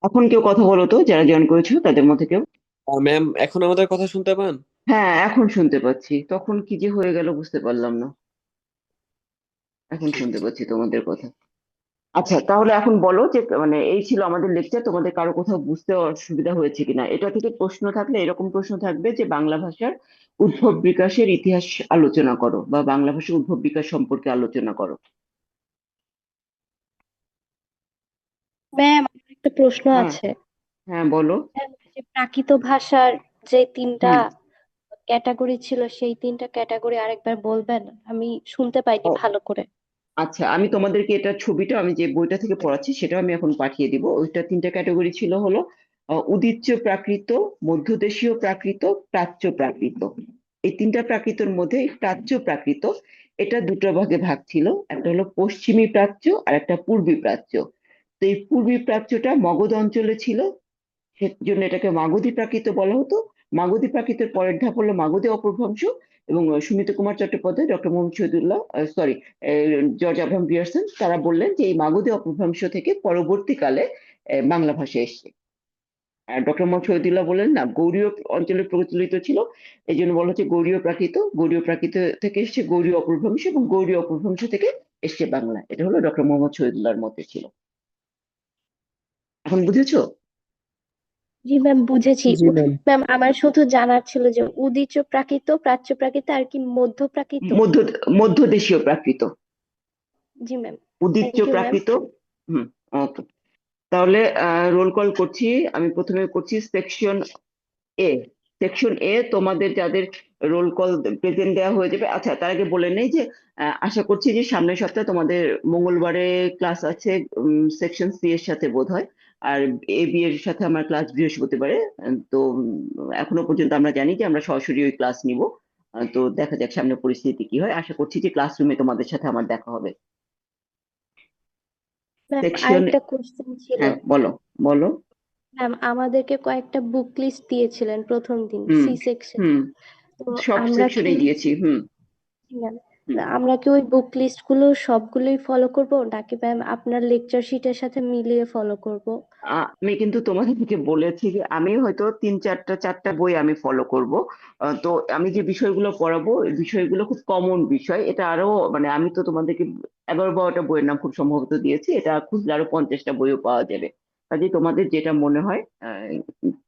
এখন কেউ কথা বলো তো, যারা জয়েন করেছো তাদের মধ্যে কেউ। ম্যাম এখন আমাদের কথা শুনতে পান? হ্যাঁ, এখন শুনতে পাচ্ছি, তখন কি যে হয়ে গেল বুঝতে পারলাম না। এখন শুনতে পাচ্ছি তোমাদের কথা। আচ্ছা, তাহলে এখন বলো যে মানে এই ছিল আমাদের লেকচার, তোমাদের কারো কোথাও বুঝতে অসুবিধা হয়েছে কিনা। এটা থেকে প্রশ্ন থাকলে এরকম প্রশ্ন থাকবে যে বাংলা ভাষার উদ্ভব বিকাশের ইতিহাস আলোচনা করো, বা বাংলা ভাষার উদ্ভব বিকাশ সম্পর্কে আলোচনা করো। ম্যাম আমার একটা প্রশ্ন হ্যাঁ, আছে। হ্যাঁ বলো। ম্যাম, যে প্রাকৃত ভাষার যে তিনটা হুম। ক্যাটাগরি ছিল, সেই তিনটা ক্যাটাগরি আরেকবার বলবেন? আমি শুনতে পাইনি ও, ভালো করে। আচ্ছা, আমি তোমাদেরকে এটা ছবিটা আমি যে বইটা থেকে পড়াচ্ছি সেটা আমি এখন পাঠিয়ে দিব। ওইটা তিনটা ক্যাটাগরি ছিল হলো উদিচ্য প্রাকৃত, মধ্যদেশীয় প্রাকৃত, প্রাচ্য প্রাকৃত। এই তিনটা প্রাকৃতর মধ্যে এই প্রাচ্য প্রাকৃত এটা দুটো ভাগে ভাগ ছিল। একটা হলো পশ্চিমী প্রাচ্য আর একটা পূর্বী প্রাচ্য। তো এই পূর্বী প্রাচ্যটা মগধ অঞ্চলে ছিল, সেজন্য এটাকে মাগধী প্রাকৃত বলা হতো। মাগধী প্রাকৃতের পরের ধাপ হলো মাগধী অপভ্রংশ। এবং Sunit Kumar Chattopadhyay, doctor Mohammad Shahidullah, sorry, George Abraham Pearson, তারা বললেন যে এই মাগধী অপভ্রংশ থেকে পরবর্তীকালে বাংলা ভাষা এসছে। আর ডক্টর মোহাম্মদ শহীদুল্লাহ বললেন না, গৌড়ীয় অঞ্চলে প্রচলিত ছিল, এই জন্য বলা হচ্ছে গৌড়ীয় প্রাকৃত। গৌড়ীয় প্রাকৃত থেকে এসছে গৌড়ীয় অপভ্রংশ, এবং গৌড়ীয় অপভ্রংশ থেকে এসছে বাংলা। এটা হলো ডক্টর মোহাম্মদ শহীদুল্লাহর মতে ছিল। এখন বুঝেছো? জি ম্যাম, বুঝেছি। জি ম্যাম। ম্যাম আমার শুধু জানার ছিল যে উদিচ্য প্রাকৃত, প্রাচ্য প্রাকৃত আর কি মধ্য প্রাকৃত। মধ্য মধ্যদেশীয় প্রাকৃত, জি ম্যাম, উদিচ্য থ্যাংক ইউ ম্যাম। প্রাকৃত। হুম। ওকে, তাহলে রোল কল করছি। আমি প্রথমে করছি সেকশন এ। সেকশন এ তোমাদের যাদের রোল কল প্রেজেন্ট দেওয়া হয়ে যাবে। আচ্ছা, তার আগে বলে নেই যে আশা করছি যে সামনের সপ্তাহে তোমাদের মঙ্গলবারে ক্লাস আছে সেকশন সি এর সাথে বোধহয়। আর এ বি এর সাথে আমার ক্লাস বৃহস্পতিবারে। তো এখনো পর্যন্ত আমরা জানি যে আমরা সরাসরি ওই ক্লাস নিব। তো দেখা যাক সামনে পরিস্থিতি কি হয়। আশা করছি যে ক্লাসরুমে তোমাদের সাথে আমার দেখা হবে। ম্যাম সেকশন, আরেকটা কোশ্চেন ছিল। হ্যাঁ বলো, বলো। ম্যাম আমাদেরকে কয়েকটা বুক লিস্ট দিয়েছিলেন প্রথম দিন হুম, সি সেকশন। হুম, তো সব আমরা কি, সেকশনেই দিয়েছি। হুম, ম্যাম হুম। আমরা কি ওই বুক লিস্ট গুলো সবগুলোই ফলো করব, নাকি ম্যাম আপনার লেকচার শিটের সাথে মিলিয়ে ফলো করব? আমি কিন্তু তোমাদেরকে বলেছি যে আমি হয়তো চারটা বই আমি ফলো করব। তো আমি যে বিষয়গুলো পড়াবো এই বিষয়গুলো খুব কমন বিষয়। এটা আরো মানে আমি তো তোমাদেরকে 11-12টা বইয়ের নাম খুব সম্ভবত দিয়েছি, এটা খুঁজলে আরো 50টা বইও পাওয়া যাবে। কাজে তোমাদের যেটা মনে হয়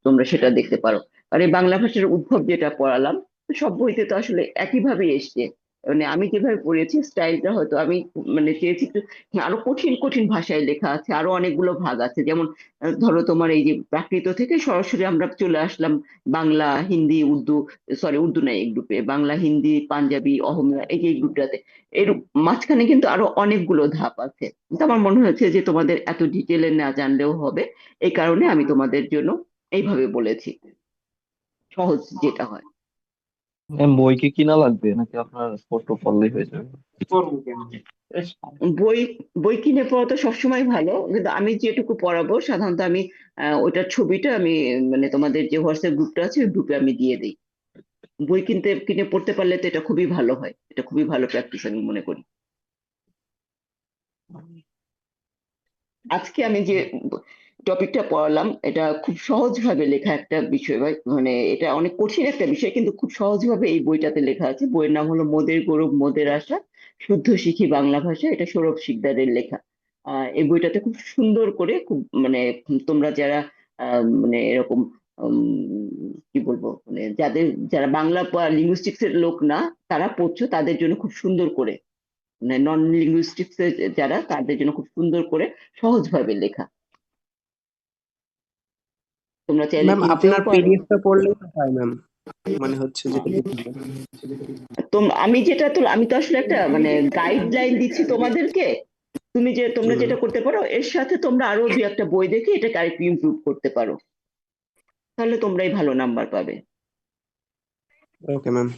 তোমরা সেটা দেখতে পারো। আর এই বাংলা ভাষার উদ্ভব যেটা পড়ালাম, তো সব বইতে তো আসলে একইভাবে এসছে। মানে আমি যেভাবে পড়েছি স্টাইলটা হয়তো আমি মানে চেয়েছি একটু আরো কঠিন কঠিন ভাষায় লেখা আছে, আরো অনেকগুলো ভাগ আছে। যেমন ধরো তোমার এই যে প্রাকৃত থেকে সরাসরি আমরা চলে আসলাম বাংলা, হিন্দি, উর্দু, সরি উর্দু নাই এই গ্রুপে, বাংলা, হিন্দি, পাঞ্জাবি, অহমিয়া, এই যে এই গ্রুপটাতে। এর মাঝখানে কিন্তু আরো অনেকগুলো ধাপ আছে। তো আমার মনে হয়েছে যে তোমাদের এত ডিটেলে না জানলেও হবে, এই কারণে আমি তোমাদের জন্য এইভাবে বলেছি, সহজ যেটা হয়। বই কি কিনা লাগবে নাকি আপনার ফটো পড়লেই হয়ে যাবে? বই বই কিনে পড়া তো সবসময় ভালো, কিন্তু আমি যেটুকু পড়াবো সাধারণত আমি ওইটার ছবিটা আমি মানে তোমাদের যে হোয়াটসঅ্যাপ গ্রুপটা আছে ওই গ্রুপে আমি দিয়ে দিই। বই কিনে পড়তে পারলে তো এটা খুবই ভালো হয়, এটা খুবই ভালো প্র্যাকটিস আমি মনে করি। আজকে আমি যে টপিকটা পড়ালাম এটা খুব সহজভাবে লেখা একটা বিষয়, ভাই মানে এটা অনেক কঠিন একটা বিষয় কিন্তু খুব সহজভাবে এই বইটাতে লেখা আছে। বইয়ের নাম হলো মোদের গৌরব মোদের আশা, শুদ্ধ শিখি বাংলা ভাষা। এটা সৌরভ শিকদারের লেখা। এই বইটাতে খুব সুন্দর করে খুব মানে তোমরা যারা মানে এরকম কি বলবো মানে যারা বাংলা লিঙ্গুইস্টিক্স এর লোক না, তারা পড়ছো তাদের জন্য খুব সুন্দর করে, মানে নন লিঙ্গুইস্টিক্স এর যারা তাদের জন্য খুব সুন্দর করে সহজভাবে লেখা। তোমরা চাইলে ম্যাম কিনতেও আপনার পারো। পিডিএফটা পড়লেই হয় ম্যাম, মানে হচ্ছে যেটা বলছিলেন। আমি তো আসলে একটা মানে গাইডলাইন দিচ্ছি তোমাদেরকে। জি তোমরা ম্যাম। যেটা করতে পারো এর সাথে তোমরা আরো দুই একটা বই দেখে এটাকে আরেকটু ইমপ্রুভ করতে পারো, তাহলে তোমরাই ভালো নাম্বার পাবে। Okay ma'am.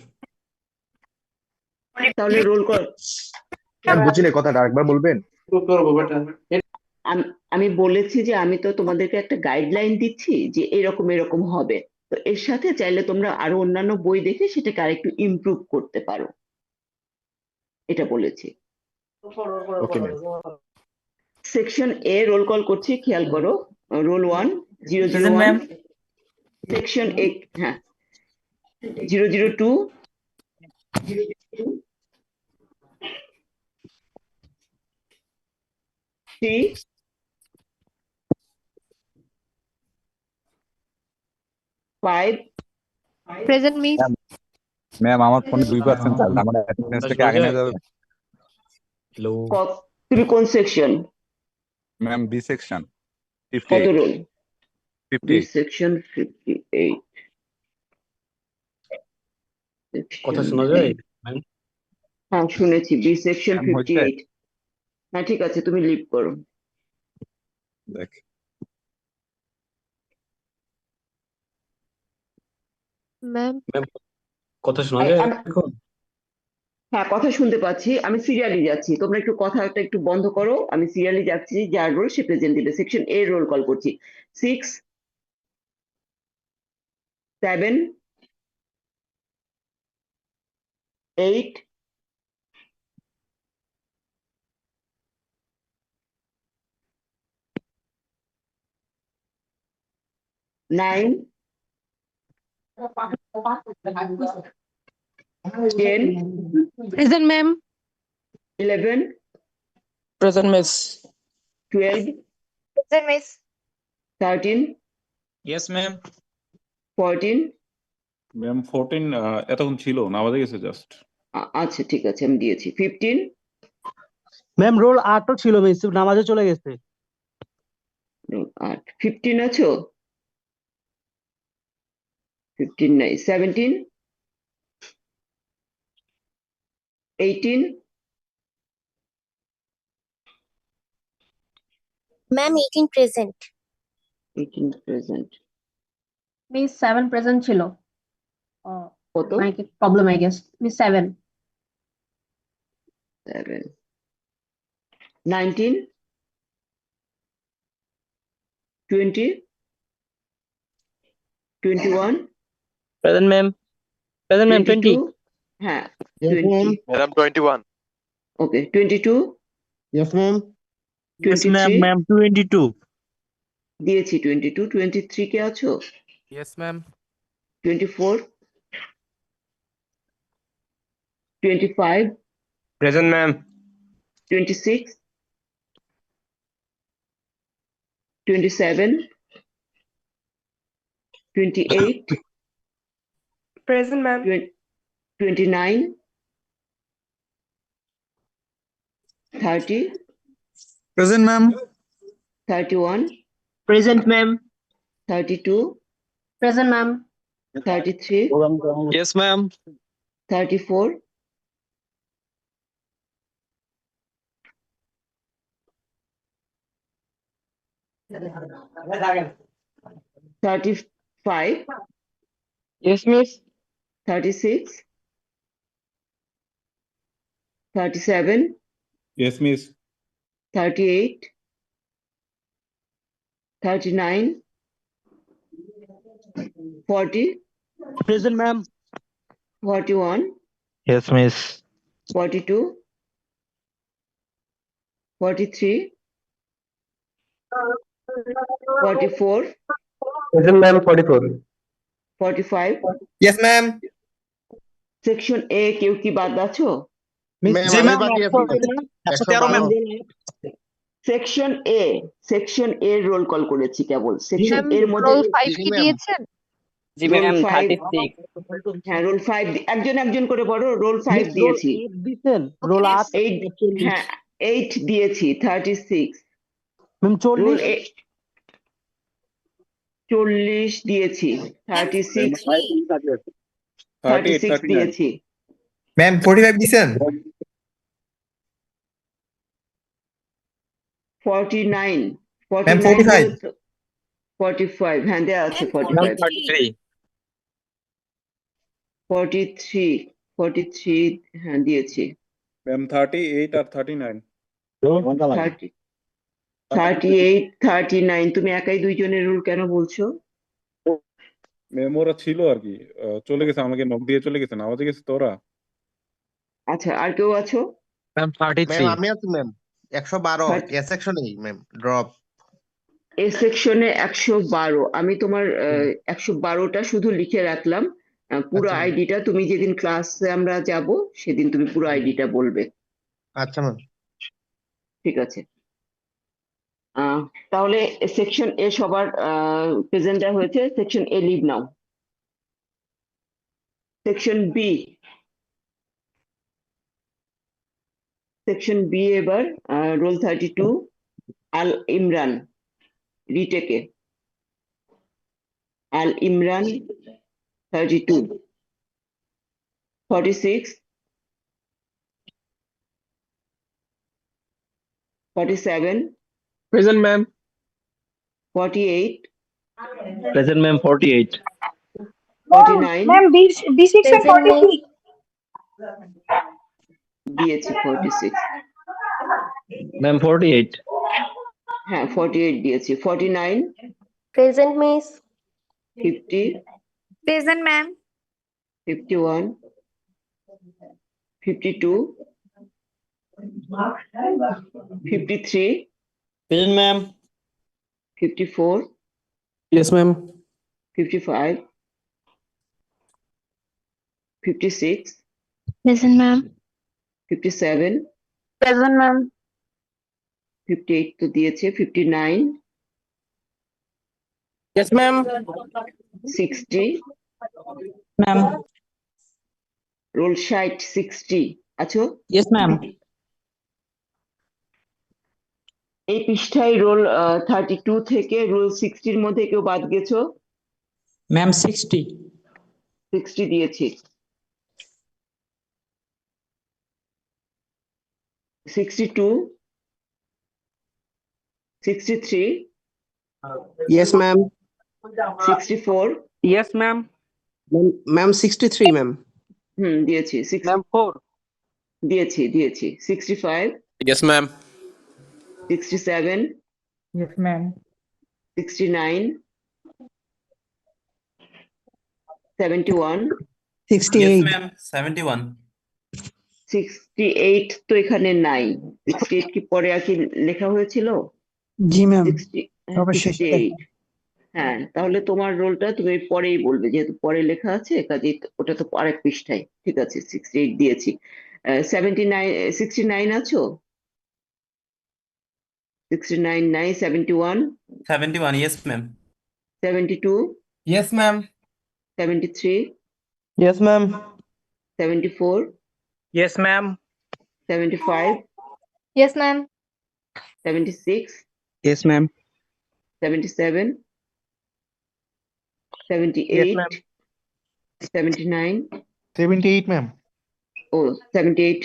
তাহলে রোল কল। বুঝিনি, কথাটা আরেকবার বলবেন? আমি বলেছি যে আমি তো তোমাদেরকে একটা গাইডলাইন দিচ্ছি যে এরকম এরকম হবে। তো এর সাথে চাইলে তোমরা আরো অন্যান্য বই দেখে সেটাকে আরেকটু ইমপ্রুভ করতে পারো, এটা বলেছি। Okay ma'am. Section A roll call করছি, খেয়াল করো। Role 1 Present, ma'am. 001 সেকশন 8 হ্যাঁ 002 3 5 প্রেজেন্ট মিস। ম্যাম আমার ফোনে 2% চার্জ, আমার অ্যাটেন্ডেন্স থেকে আগে নিয়ে যাবে। তুমি কোন সেকশন ম্যাম বি সেকশন কত 58 রোল বি 58 সেকশন 58 কথা শোনা যায়? হ্যাঁ শুনেছি বি সেকশন ম্যাম হচ্ছে 58 হ্যাঁ ঠিক আছে তুমি লিভ করো দেখ ম্যাম কথা শোনা আই- যায় আম- এখন? হ্যাঁ কথা শুনতে পাচ্ছি আমি সিরিয়ালি যাচ্ছি তোমরা একটু কথাটা একটু বন্ধ করো আমি সিরিয়ালি যাচ্ছি যার রোল সে প্রেজেন্ট দিবে সেকশন এ রোল কল করছি 6 7 8 9 10 present ma'am. 11 present miss. 12 present miss 13 yes ma'am. 14 ma'am 14 এতক্ষণ ছিল না, বাজে গেছে জাস্ট। আচ্ছা ঠিক আছে আমি দিয়েছি 15 ম্যাম রোল 8ও ছিল মিস, নামাজে চলে গেছে। 8 15 আছো 15 নাই 17 18 ma'am 18 present. 18 present miss 7 present ছিল। কত মাইকের problem I guess. Miss 7। 7 19 20 21 present ma'am. Present ma'am 22 হ্যাঁ 20 ম্যাডাম 21 ওকে 22 ইয়েস ম্যাম। 23 ম্যাম 22। দিয়েছি 22 23 কে আছো yes ma'am. 24 25 present ma'am. 26 27 28 present ma'am 29 30 present ma'am 31 present ma'am. 32 present ma'am 33 yes ma'am. 34 35 yes miss. 36 37 yes miss 38 39 40 present ma'am. 41 Yes, miss. 42 43 44 present ma'am 44। 45 yes ma'am section A কেউ কি বাদ আছো জি ma'am 113 ma'am section A roll call করেছি কেবল section ma'am এর মধ্যে role 5 কি দিয়েছেন? জি Roll ম্যাম five. 36। হ্যাঁ রোল 5 একজন একজন করে পড়ো রোল 5 দিয়েছি দিছেন রোল 8। 8 হ্যাঁ 8 দিয়েছি 36 ম্যাম রোল 40। 40 দিয়েছি 36 38 36 দিয়েছি ম্যাম 45 দিছেন 49 ম্যাম 45 45 হ্যাঁ দেয়া আছে 45 43 43 হ্যাঁ দিয়েছি ম্যাম 38 আর 39 30 38 39 তুমি একাই দুইজনের রুল কেন বলছো ম্যাম ওরা ছিল আর কি, চলে গেছে, আমাকে নক দিয়ে চলে গেছে, নামাজে গেছে তো ওরা। আচ্ছা আর কেউ আছো ম্যাম ম্যাম 33। আমি আছি ম্যাম 112 Thirty- এ সেকশনেই ম্যাম ড্রপ এ সেকশনে 112, আমি তোমার 112টা শুধু লিখে রাখলাম। পুরো আচ্ছা ম্যাম। আইডিটা তুমি যেদিন ক্লাসে আমরা যাব সেদিন তুমি পুরো আইডিটা বলবে, আচ্ছা ম্যাম। ঠিক আছে? তাহলে সেকশন এ সবার প্রেজেন্ট হয়েছে, section A leave now. Section B, section B এবার রোল 32 আল ইমরান, রিটেকে Al Imran 32, 46, 47, present ma'am. 48, present ma'am 48 49, ma'am B section 46 দিয়েছি 46, ম্যাম 48 হ্যাঁ 48 দিয়েছি, 49, present miss 50, present ma'am 51, 52, 53, present ma'am 54, yes ma'am. 55, 56, present ma'am 57, present ma'am 58 তো দিয়েছে, 59, yes ma'am. 60, ma'am roll 60, 60 আছো? Yes ma'am এই পৃষ্ঠায় রোল 32 থেকে রোল 60 এর মধ্যে কেউ বাদ গেছো? ম্যাম 60 60 দিয়েছি, 62, 63, yes ma'am. 64, yes ma'am ma'am 63 ma'am. দিয়েছি, ম্যাম 4 দিয়েছি 65, ইয়েস ম্যাম 67, ইয়েস ম্যাম 69, 71, 68 71 68 তো এখানে নাই, 68 কি পরে আর কি লেখা হয়েছিল? জি ম্যাম 68, হ্যাঁ তাহলে তোমার রোলটা তুমি পরেই বলবে, যেহেতু পরে লেখা আছে কাজে ওটা তো আরেক পৃষ্ঠায়, ঠিক আছে? 68 দিয়েছি। 79, 69 আছো? 69 নাই, 71, 71 yes ma'am 72, yes ma'am 73, yes ma'am 74, yes ma'am 75, yes ma'am 76, yes ma'am 77, 78, 79, 78 ma'am. ও 78,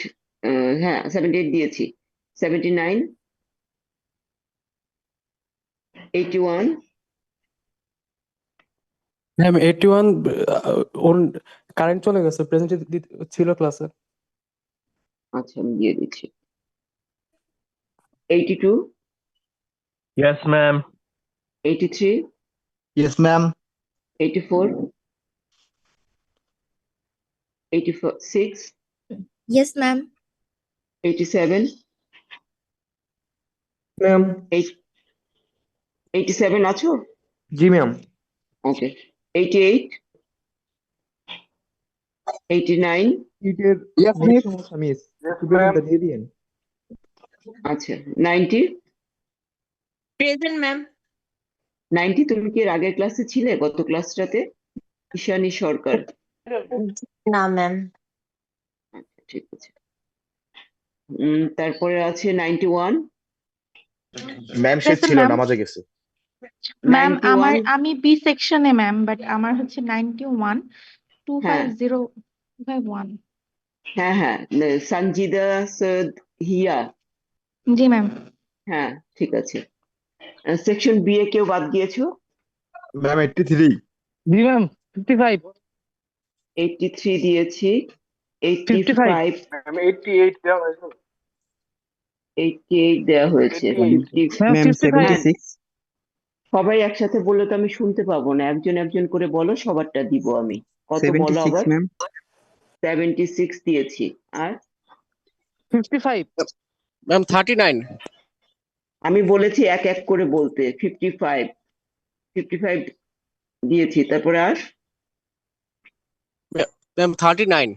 হ্যাঁ 78 দিয়েছি, 79, 81, ম্যাম 81 ওর কারেন্ট চলে গেছে, প্রেজেন্ট ছিল ক্লাসে। আচ্ছা আমি দিয়ে দিচ্ছি, 82, yes ma'am 83, yes ma'am 84, 86, yes ma'am 87, ma'am 87 আছো? জি ম্যাম। ওকে, 88, 89, ইয়েস মিস মিস দিয়ে দিন আচ্ছা 90, প্রেজেন্ট ম্যাম 90 তুমি কি এর আগের ক্লাসে ছিলে, গত ক্লাসটাতে? ঈশানী সরকার, না ম্যাম আচ্ছা ঠিক আছে। তারপরে আছে 91, ম্যাম সে ছিল নামাজে গেছে। ম্যাম 91, আমি বি সেকশনে ম্যাম, বাট আমার হচ্ছে 91 হ্যাঁ 25051। হ্যাঁ সঞ্জিদা সৈয়দ হিয়া, জি ম্যাম হ্যাঁ ঠিক আছে। সেকশন বি এ কেউ বাদ গিয়েছো? ম্যাম 83 জি ম্যাম 55 83 দিয়েছি, 85, 88 দেওয়া হয়েছে। 88 দেওয়া হয়েছে, 50, ম্যাম 76। সবাই একসাথে বললে তো আমি শুনতে পাবো না, একজন একজন করে বলো, সবারটা দিব আমি। কত বলো আবার? 76 দিয়েছি, আর 55 ম্যাম 39 আমি বলেছি এক এক করে বলতে 55 দিয়েছি, তারপরে আর ম্যাম 39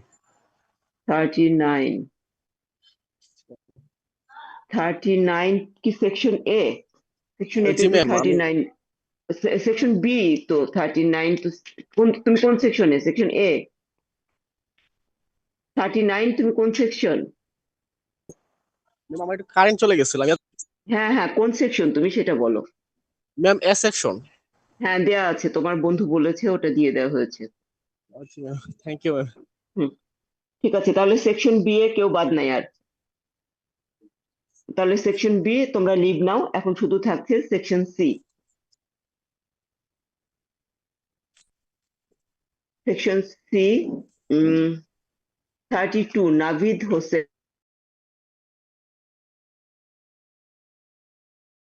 39 কি সেকশন এ? সেকশন এ জি তো ম্যাম 39, সেকশন বি তো 39 তো তুমি কোন সেকশনে? সেকশন এ 39, তুমি কোন সেকশন? ম্যাম আমার একটু কারেন্ট চলে গেছিল আমি হ্যাঁ হ্যাঁ, কোন সেকশন তুমি সেটা বলো। Ma'am S section. হ্যাঁ দেয়া আছে, তোমার বন্ধু বলেছে, ওটা দিয়ে দেওয়া হয়েছে। আচ্ছা ম্যাম, থ্যাংক ইউ ম্যাম। হুম, ঠিক আছে, তাহলে সেকশন বি এ কেউ বাদ নাই আর। তাহলে সেকশন বি তোমরা লিভ নাও, এখন শুধু থাকছে section C. Section C 32 Navid Hossain.